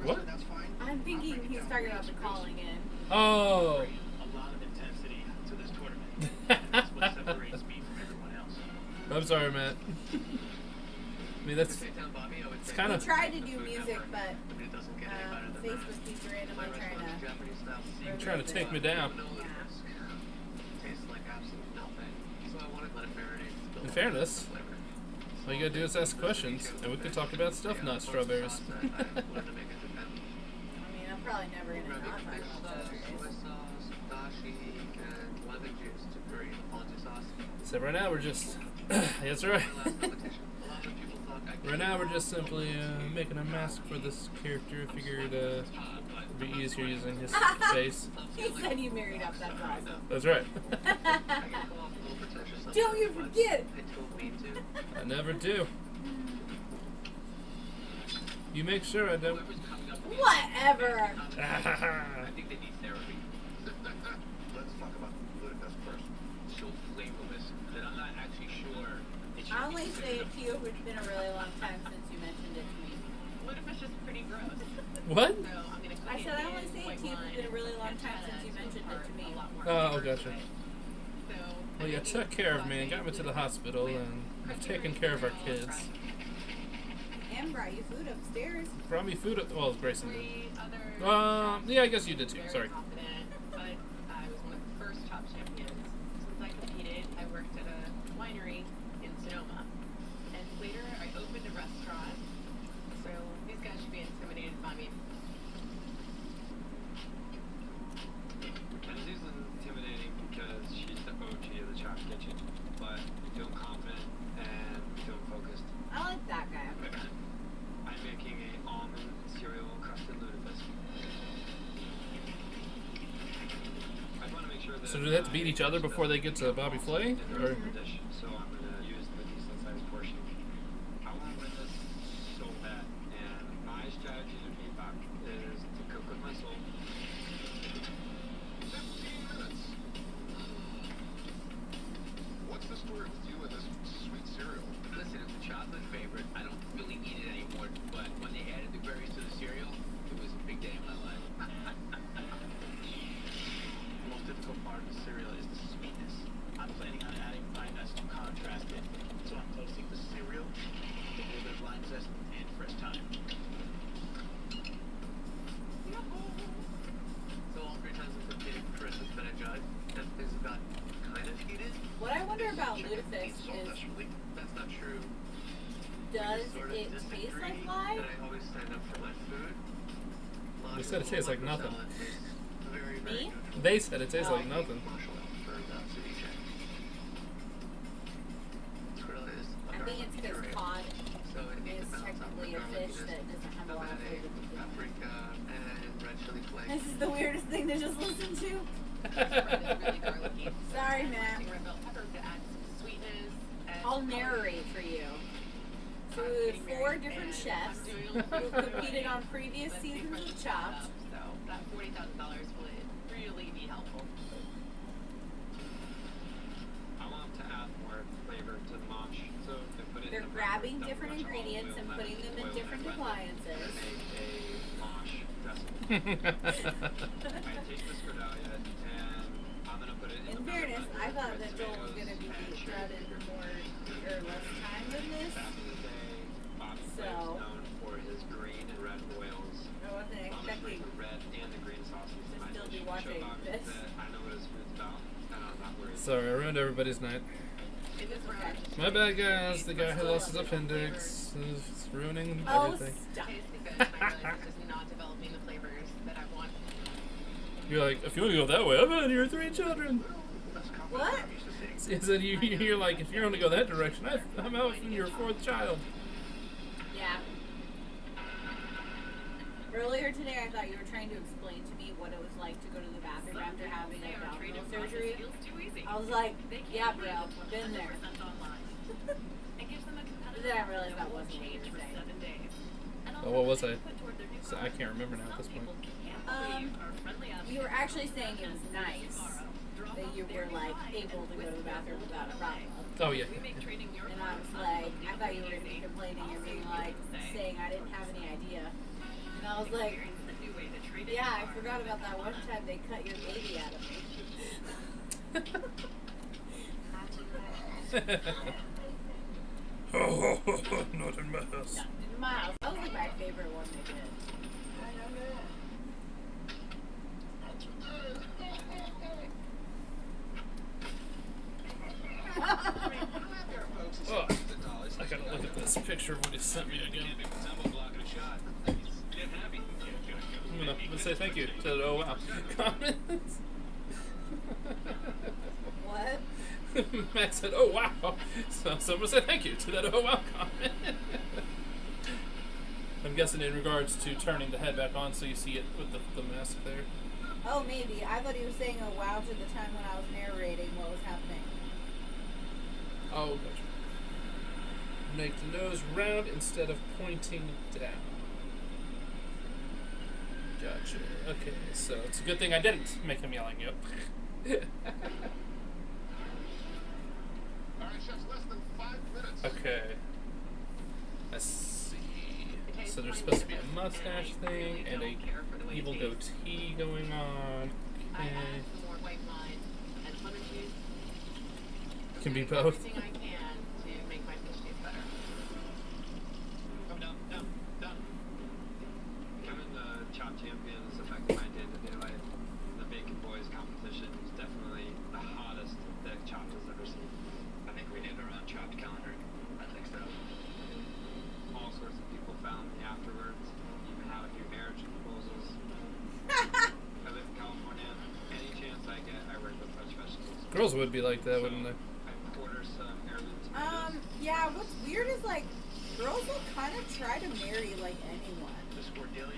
What? I'm thinking he's talking about the calling in. Oh. A lot of intensity to this tournament. That's what separates me from everyone else. I'm sorry, Matt. I mean, that's it's kind We of. tried to do music, but It doesn't get any better than Facebook keeps randomly trying to Trying to take me down. Yeah. Tastes like absolute nothing. So I wanted to let it marinate. to build In up fairness, the flavor. all you gotta do is ask questions, and we can talk about stuff, not strawberries. I wanted to make it depend. I mean, I'm probably never gonna not talk about Soy strawberries. sauce, dashi, and lemon juice to create a ponzu sauce. So right now we're just. Yes, right. My last competition, a lot of people thought I Right now, we're just simply making a mask for this character. Figured it'd be easier using his face. He said you married up, that's awesome. That's right. Don't you forget! I never do. You make sure I don't. Whatever! I think they need therapy. Let's talk about Ludacris first. So flavorless that I'm not actually sure. I only say it to you if it's been a really long time since you mentioned it to me. Ludacris is pretty gross. What? So I'm gonna I said I only say it to you if it's been a really long time since you mentioned it to me. Oh, gotcha. Well, you took care of me and got me to the hospital, and you've taken care of our kids. And brought you food upstairs. Brought me food. Well, Grayson did. Yeah, I guess you did too. Sorry. Confident, but I was one of the first top champions. Since I competed, I worked at a winery in Sonoma. And later, I opened a restaurant. So these guys should be intimidated by me. Mackenzie's intimidating because she's the OG of the Chop Kitchen, but you feel confident and you feel focused. I like that guy. I'm making an almond cereal custard Ludacris. I want to make sure that. So do they have to beat each other before they get to Bobby Flay? Or? Dish, so I'm gonna use the decent sized portion. I want to win this so bad, and my strategy to beat Bob is to cook with my soul. 15 minutes. What's the story with you and this sweet cereal? Listen, it's a chocolate favorite. I don't really eat it anymore, but when they added the berries to the cereal, it was a big day in my life. The most difficult part of the cereal is the sweetness. I'm planning on adding pine nuts to contrast it, so I'm toasting the cereal with a little bit of lime zest and fresh thyme. So all 3 times I've competed, Chris has been a judge. That things have got kind of heated. What I wonder about Ludacris is, That's not true. does Sort of it taste disagree like lime? that I always stand up for my food. They said it tastes like nothing. Very, very Me? neutral. They said it tastes like nothing. Martial law for ceviche. Krill is a I think it's because garlic cod so it needs is to balance out technically the a fish garlickiness that doesn't have a of lot of adding flavor. paprika and red chili flakes. This is the weirdest thing to just listen to. Really garlicky. Sorry, Matt. Red bell pepper to add some sweetness. And I'll narrate for you. So we had 4 different chefs who competed on previous seasons of Chopped. So that $40,000 would really be helpful. I want to add more flavor to the mosh, so they put it They're in the grabbing blender, different double brush ingredients olive and oil, putting them in lemon, different oil, appliances. and make a mosh vessel. I take the scardalia and I'm gonna put it in In the fairness, blender I thought with that Joel was going to be tomatoes and done in cherry more or less time than this. Back in the day, Bobby Flay So- was known for his green and red oils. I wasn't I'm gonna bring expecting. the red and the green sauces to my still be dish. watching Show Bobby this. that I know what his food's about, and I'm not worried. Sorry, I ruined everybody's night. It is okay. My bad, guys. The guy who lost his appendix is ruining Oh, everything. stop. Tastes good, but I realized it's just not developing the flavors that I want. You're like, if you want to go that way, I've had your 3 children. What? He said, you're like, if you're going to go that direction, I'm out from your 4th child. Yeah. Earlier today, I thought you were trying to explain to me what it was like to go to the bathroom after having abdominal surgery. I was like, yeah, bro, been there. But then I realized that wasn't what you were saying. Oh, what was I? So I can't remember now at this point. You were actually saying it was nice that you were like able to go to the bathroom without a problem. Oh, yeah. And I was like, I thought you were going to be complaining or being like, saying I didn't have any idea. And I was like, yeah, I forgot about that one time they cut your baby out of me. Oh, not in my house. In my house. That was like my favorite one they did. Oh, I gotta look at this picture of what he sent me again. I'm gonna say thank you to the oh wow comments. What? Max said, oh wow. So I'm gonna say thank you to that oh wow comment. I'm guessing in regards to turning the head back on so you see it with the mask there. Oh, maybe. I thought he was saying a wow to the time when I was narrating what was happening. Oh, gotcha. Make the nose round instead of pointing down. Gotcha. Okay, so it's a good thing I didn't make him yelling, yep. All right, chefs, less than 5 minutes. Okay. Let's see. So there's supposed to be a mustache thing and a evil goatee going on. I Okay. add some more white wine and lemon juice. Can be Do both. everything I can to make my fish taste better. Come down. Becoming the chop champion has affected my day-to-day life. The Bacon Boys competition is definitely the hottest that Chopped has ever seen. I think we need our own Chopped calendar. I think so. All sorts of people found me afterwards. Even had a few marriage proposals. I live in California. Any chance I get, I work with fresh vegetables. Girls would be like that, wouldn't they? I order some heirloom tomatoes. Yeah, what's weird is, like, girls will kind of try to marry, like, anyone. This Cordelia,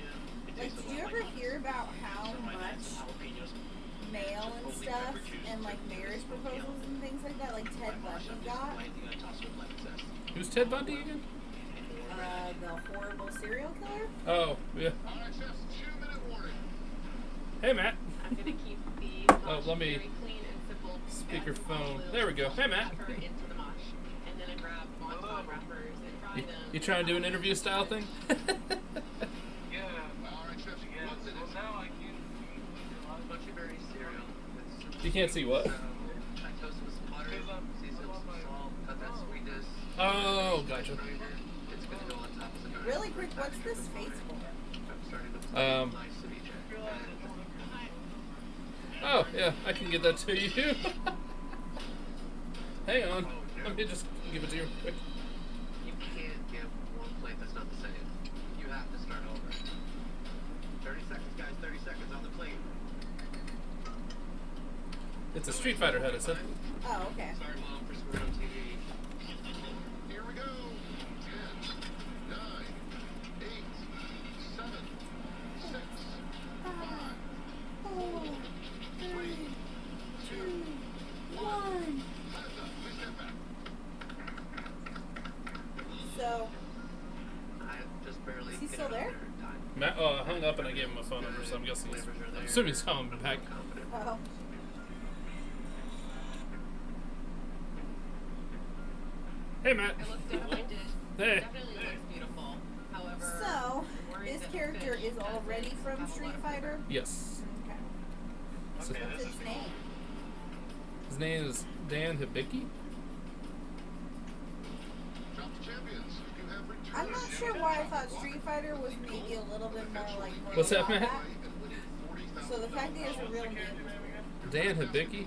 it Like, tastes a did you lot ever like hear about how so I add much some jalapenos. mail and stuff and, like, marriage proposals and things like that, like, Ted Bundy got? Who's Ted Bundy again? The horrible serial killer? Oh, yeah. All right, chefs, 2-minute warning. Hey, Matt. I'm gonna keep the Oh, mosh let me very clean and simple. speakerphone. Add some There we go. Hey, Matt. pepper into the mosh, and then I grab wonton wrappers and fry them. You trying to do an interview style thing? Yeah. All right, chefs, Yeah. 1 minute. Well, now I can Bunchy berry cereal. It's You can't see what? I toast it with some butter, season it with some salt, cut that sweetness. Oh, gotcha. It's gonna go on top of the garlic. Really quick, what's this face for? I'm starting with nice ceviche. Oh, yeah, I can get that to you. Hang on. Let me just give it to you quick. You can't get one plate that's not the same. You have to start over. 30 seconds, guys. 30 seconds on the plate. It's a Street Fighter head, I said. Oh, okay. Sorry, Mom, for screwing on TV. Here we go. 10, 9, 8, 7, 6, 5, 4, 3, 2, 1. Time's up. Please stand back. So, I just barely. is he get still out there? there in time. Matt hung up and I gave him a phone number, so I'm guessing he's. I'm assuming he's calling back. Oh. Hey, Matt. I looked at my dish. Hey. It definitely looks beautiful. However, So, I'm worried this that character fish is already doesn't from have a Street lot of Fighter? Yes. Okay. So What's its name? his name is Dan Hibiki. Chopped champions, you have returned. I'm not sure why I thought Street Fighter was maybe a little bit more like Mortal What's that, Kombat. Matt? So the fact that he has a real name is weird. Dan Hibiki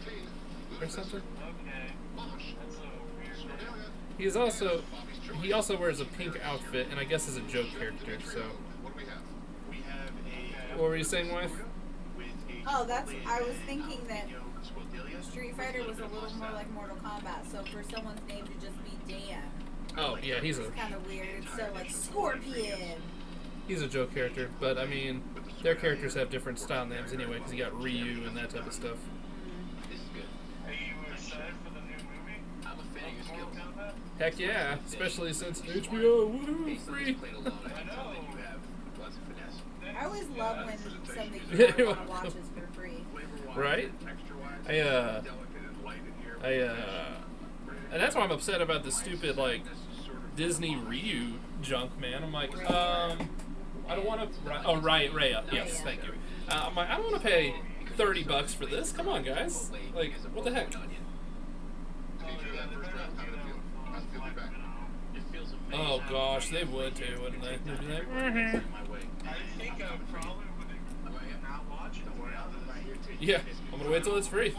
or something. Okay. That's a weird name. He also wears a pink outfit and I guess is a joke character. So What do we have? We have what were you saying, wife? with a Oh, I was thinking that Squadelia. Street Fighter was a little more like Mortal Kombat. So for someone's name to just be Dan, Oh yeah, he's it's kind of weird. Instead of like Scorpion. a joke character, but I mean their characters have different style names anyway because you got Ryu and that type of stuff. This is good. Are you excited for the new movie? I'm a fan of your skills. Mortal Kombat? Heck yeah, especially since HBO, woohoo, Based on free. this plate alone, I can tell that you have lots of finesse. I always love when something Yeah, you want to watch is for free. Right? And that's why I'm upset about the stupid like Disney Ryu junk, man. I'm like, I don't want to. Oh, Raya. Yes, thank you. I'm like, I don't want to pay $30 for this. Come on, guys. Like, what the heck? Did you do that first round? How did it feel? How's it feel to be back? It feels amazing. Oh gosh, they would too, wouldn't they? They'd be like, It's my way. I think I probably would not watch it. yeah, I'm gonna wait till it's free.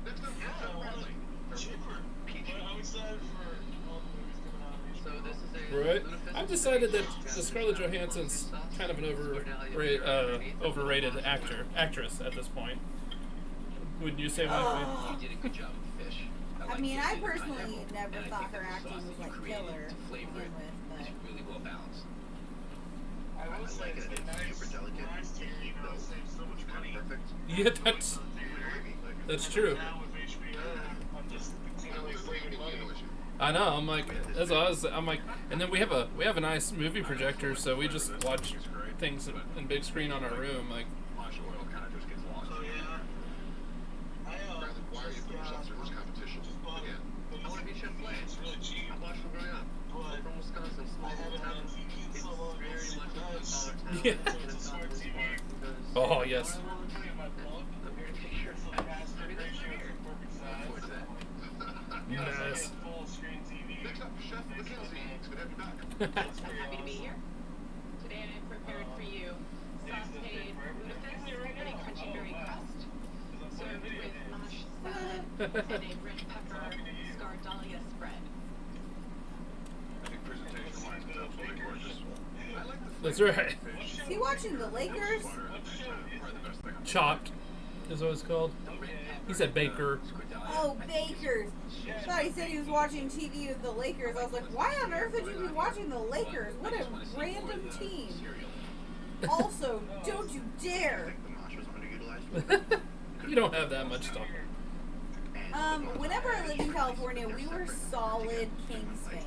Next up, Cheaper. I'm excited for all the movies coming out. So this is a Right? lutefisk. I've decided that the Scarlett Johansson's kind of an overrated actress at this point. Wouldn't you say, Wifey? You did a good job with fish. I mean, I personally never thought her acting was like killer to begin with, but It's really well balanced. I like it. It's super delicate. It's kind of perfect. Yeah, that's true. I know. I'm like, that's what I was. I'm like, and then we have a nice movie projector, so we just watch things in big screen on our room. Like, Flash oil kind of just gets lost. Bradley, why are you putting yourself through this competition again? I want to be chef play. I watched from growing up. I'm from Wisconsin, small little town. It's very much a blue collar town. Yeah. And it's on this part because oh yes. I'm here to take care of it. I mean, that's here. Look forward to that. Nice. Next up, Chef Mackenzie. It's good to have you back. I'm happy to be here. Today I prepared for you sauteed lutefisk and a crunchy berry crust, served with mashed salad and a red pepper scardalia spread. I think presentation-wise, it's absolutely gorgeous. I like the That's right. Is he watching the Lakers? Chopped is what it's called. He said Baker. Oh, Bakers. I thought he said he was watching TV with the Lakers. I was like, why on earth would you be watching the Lakers? What a random team. Also, don't you dare. You don't have that much stuff. Whenever I lived in California, we were solid Kings fans.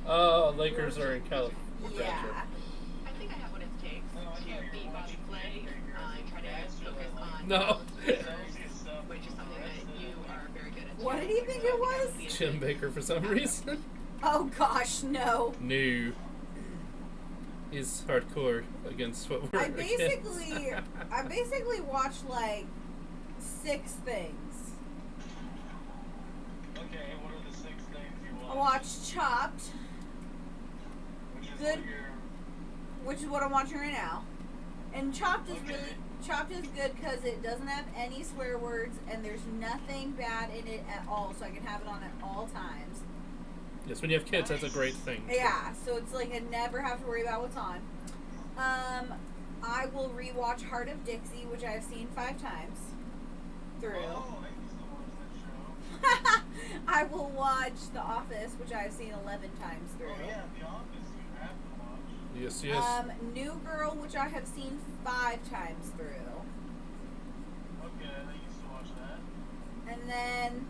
Oh, Lakers are in California. Yeah. I think I have what it takes to be Bobby Flay and try to focus on No. which is something that you are very good at. What did he think it was? Jim Baker for some reason. Oh gosh, no. No. He's hardcore against what we're I basically watched like 6 things. Okay, what are the 6 things you I watch? watched Chopped. Good. Which is what I'm watching right now. And Chopped is good because it doesn't have any swear words and there's nothing bad in it at all, so I can have it on at all times. Yes, when you have kids, that's a great thing. Yeah, so it's like I never have to worry about what's on. I will rewatch Heart of Dixie, which I have seen 5 times through. Oh, I used to watch that show. I will watch The Office, which I have seen 11 times through. Oh yeah, The Office you have to watch. Yes, yes. New Girl, which I have seen 5 times through. Okay, I used to watch that. And then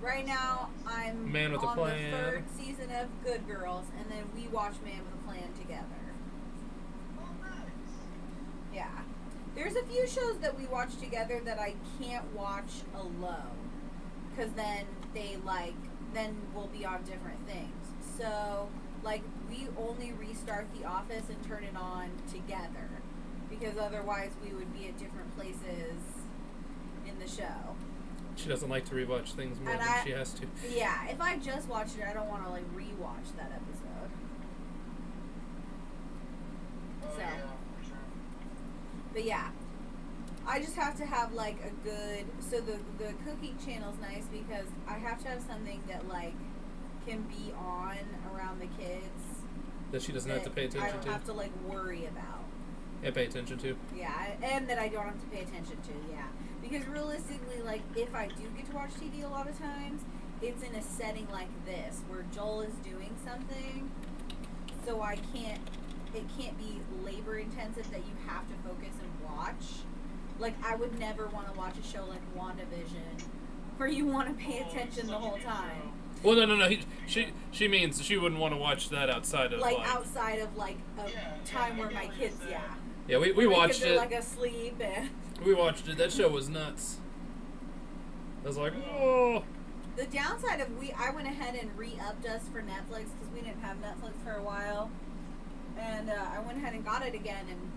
right now I'm Man with a on Plan. the 3rd season of Good Girls, and then we watch Man with a Plan together. Oh, nice. Yeah. There's a few shows that we watch together that I can't watch alone. Because then then we'll be on different things. So, like, we only restart The Office and turn it on together. Because otherwise we would be at different places in the show. She doesn't like to rewatch things more than she has to. Yeah, if I just watched it, I don't want to, like, rewatch that episode. Oh, So. yeah, for sure. But yeah, I just have to have like a good. So the cooking channel's nice because I have to have something that like can be on around the kids. That she doesn't have to pay I attention don't to. have to like worry about. Yeah, pay attention to. Yeah, and that I don't have to pay attention to. Yeah, because realistically, like if I do get to watch TV a lot of times, it's in a setting like this where Joel is doing something, so I can't. It can't be labor intensive that you have to focus and watch. Like, I would never want to watch a show like WandaVision where you want to pay attention the whole time. Well, no. She means she wouldn't want to watch that outside of Like, outside of, like, a time where my kids, Yeah, we watched they're, it. like, asleep and... We watched it. That show was nuts. I was like, oh. The downside of I went ahead and re-upped us for Netflix because we didn't have Netflix for a while. And I went ahead and got it again, and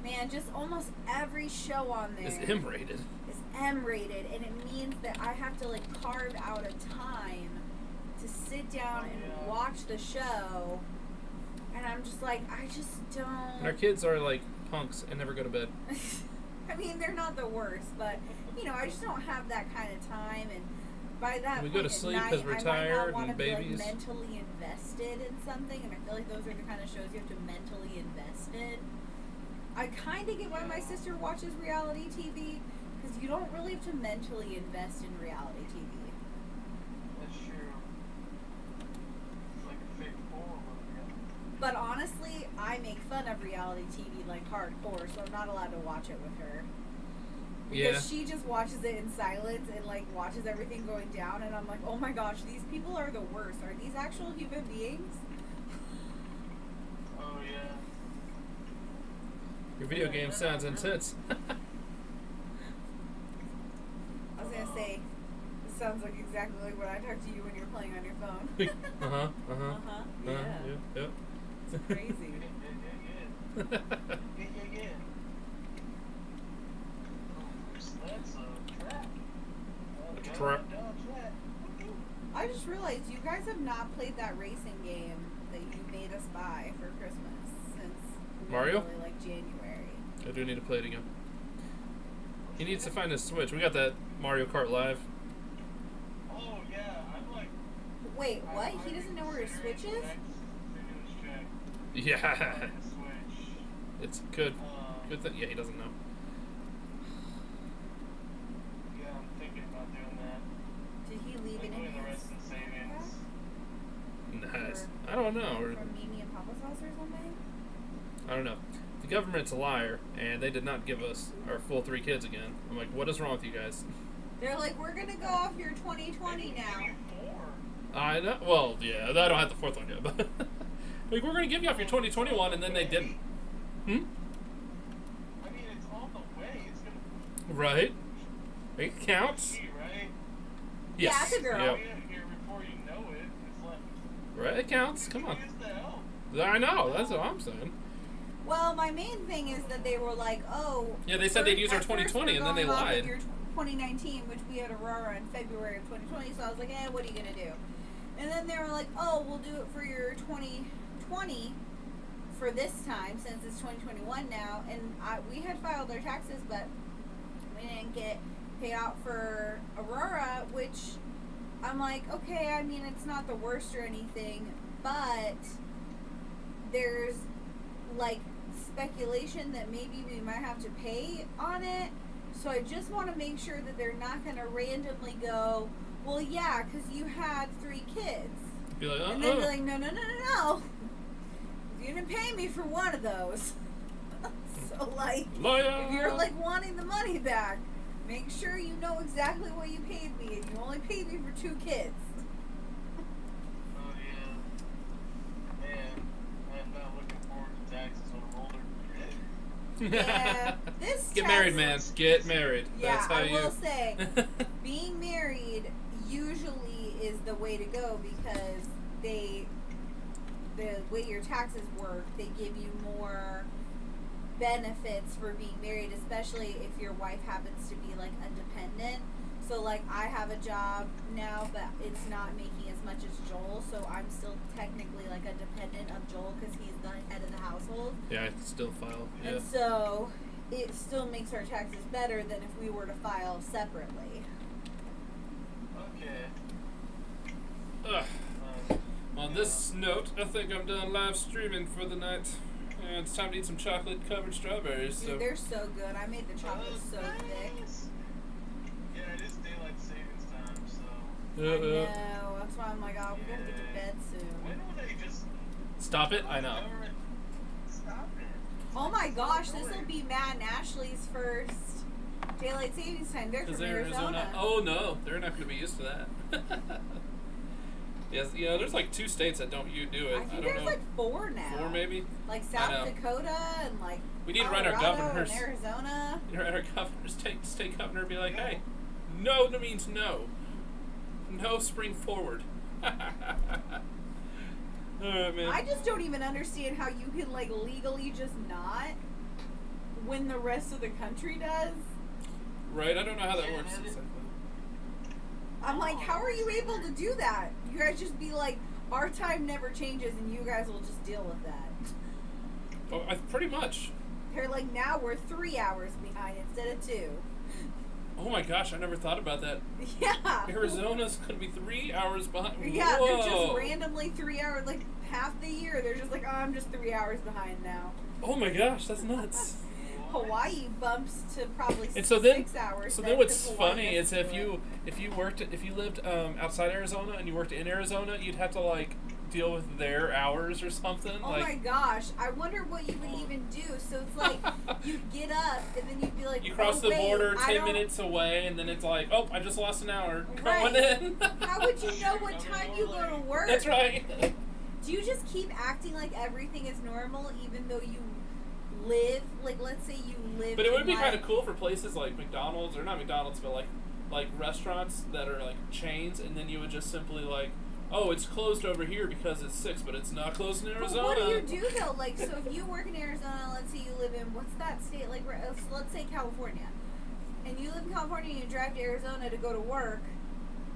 man, just almost every show on there It's M-rated. It's M-rated, and it means that I have to like carve out a time to sit down and watch the show. And I'm just like, I just don't. And our kids are like punks and never go to bed. I mean, they're not the worst, but you know, I just don't have that kind of time, and by that We point go to at sleep night, 'cause we're I might tired not want to and be babies. like mentally invested in something, and I feel like those are the kind of shows you have to mentally invest in. I kind of get why my sister watches reality TV, because you don't really have to mentally invest in reality TV. That's true. It's like a fake pool. But honestly, I make fun of reality TV like hardcore, so I'm not allowed to watch it with her. Because she just watches it in silence and like watches everything going down, and I'm like, oh my gosh, these people are the worst. Are these actual human beings? Oh yeah. Your video game sounds intense. I was gonna say, this sounds like exactly like when I talk to you when you're playing on your phone. Yeah. Yep. It's crazy. Yeah. That's a trap. Trap. I just realized you guys have not played that racing game that you made us buy for Christmas since Mario? really, like January. I do need to play it again. He needs to find his Switch. We got that Mario Kart Live. Oh yeah, I'm like. Wait, what? He doesn't know where his Switch is? Yeah. It's good. Good thing. Yeah, he doesn't know. Yeah, I'm thinking about doing that. Did he leave Like it putting in the his rest in savings. Nice. I don't know. from Mimi and Papa's house or something? I don't know. The government's a liar, and they did not give us our full 3 kids again. I'm like, what is wrong with you guys? They're like, we're gonna go off your 2020 now. I know. Well, yeah, I don't have the 4th one yet, but like, we're gonna give you off your 2021, and then they didn't. I mean, it's on the way. It's gonna. Right. It counts. Right? Yes. Yeah, it's a girl. Yep. Here before you know it, it's like. Right. It counts. Come on. Use the help. I know. That's what I'm saying. Well, my main thing is that they were like, oh. Yeah, they said they'd use our at first 2020, we're and then they going off of lied. Your 2019, which we had Aurora in February of 2020, so I was like, what are you gonna do? And then they were like, oh, we'll do it for your 2020 for this time since it's 2021 now. And we had filed our taxes, but we didn't get paid out for Aurora, which I'm like, okay, I mean, it's not the worst or anything, but there's like speculation that maybe we might have to pay on it. So I just want to make sure that they're not going to randomly go, well, yeah, because you had 3 kids. Be like, And then be like, no. You didn't pay me for one of those. So, like, Liar. if you're, like, wanting the money back, make sure you know exactly what you paid me, and you only paid me for 2 kids. Oh yeah. Man, I'm not looking forward to taxes when I'm older. Yeah, this Get married, man. Get married. Yeah, That's how I you. will say, being married usually is the way to go because the way your taxes work, they give you more benefits for being married, especially if your wife happens to be like a dependent. So like I have a job now, but it's not making as much as Joel, so I'm still technically like a dependent of Joel because he's the head of the household. Yeah, I can still file. Yeah. And so it still makes our taxes better than if we were to file separately. Okay. Ugh. On this note, I think I'm done live streaming for the night. And it's time to eat some chocolate-covered strawberries. Dude, So they're so good. I made the chocolate so thick. Yeah, it is daylight savings time, so. I know. That's why I'm like, oh, we gotta get to bed soon. When will they just stop it. I know. stop it? Oh my gosh, this will be Matt and Ashley's first daylight savings time. They're from Arizona. Oh no, they're not going to be used to that. Yes, there's like 2 states that don't do it. I think don't there's know. like 4 now. 4 maybe. Like I South know. Dakota and like We need to write our Colorado governors. and Arizona. You know, our governor's state governor and be like, hey, no means no. No spring forward. Alright, man. I just don't even understand how you can like legally just not when the rest of the country does. Right, I don't know how that works exactly. I'm like, how are you able to do that? You guys just be like, our time never changes and you guys will just deal with that. Oh, pretty much. They're like, now we're 3 hours behind instead of 2. Oh my gosh, I never thought about that. Yeah. Arizona's going to be 3 hours behind. Yeah, Whoa. they're just randomly 3 hours, like half the year. They're just like, oh, I'm just 3 hours behind now. Oh my gosh, that's nuts. Hawaii bumps to probably And so then, 6 hours. so then, then what's 'cause Hawaii funny has is to if do it. you lived outside Arizona and you worked in Arizona, you'd have to like deal with their hours or something. Oh like, my gosh, I wonder what you would even do. So it's like, you'd get up, and then you'd be like, you cross the wait, border I 10 don't- minutes away, and then it's like, oh, I just lost an hour Right. going in. How would you know what time you go to work? That's right. Do you just keep acting like everything is normal, even though you live, like, let's say you live But it would in, be like, kind of cool for places like McDonald's, or not McDonald's, but like restaurants that are like chains, and then you would just simply like, oh, it's closed over here because it's 6, but it's not closed in Arizona. But what do you do though? Like, so if you work in Arizona, let's say you live in, what's that state? Like, let's say California, and you live in California and you drive to Arizona to go to work.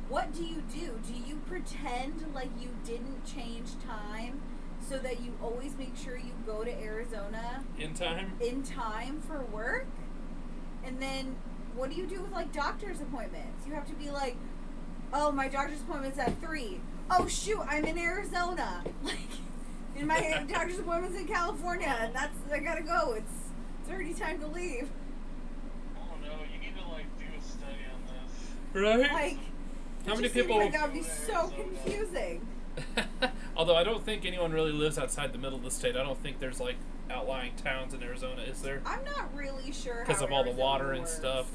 What do you do? Do you pretend like you didn't change time so that you always make sure you go to Arizona In time for work? And then what do you do with like doctor's appointments? You have to be like, oh, my doctor's appointment's at 3. Oh shoot, I'm in Arizona. Like, and my doctor's appointment's in California, and I gotta go. It's already time to leave. I don't know. You need to like do a study on this. Right? Like, How it many just seems people? like that would be so confusing. Although I don't think anyone really lives outside the middle of the state. I don't think there's like outlying towns in Arizona, is there? I'm not really sure Because how of all the Arizona water and works. stuff.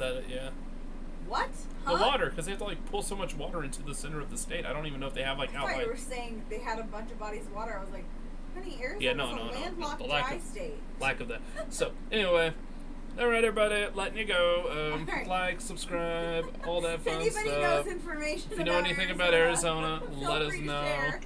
What? The Huh? water, because they have to like pull so much water into the center of the state. I don't even know if they have like I thought you outlying. were saying they had a bunch of bodies of water. I was like, honey, Arizona's Yeah, no, a landlocked the lack dry of state. lack of that. So anyway, all right, everybody, letting you go. All right. Like, subscribe, all that If fun anybody stuff. knows information If you know anything about Arizona, feel let us free to know. share.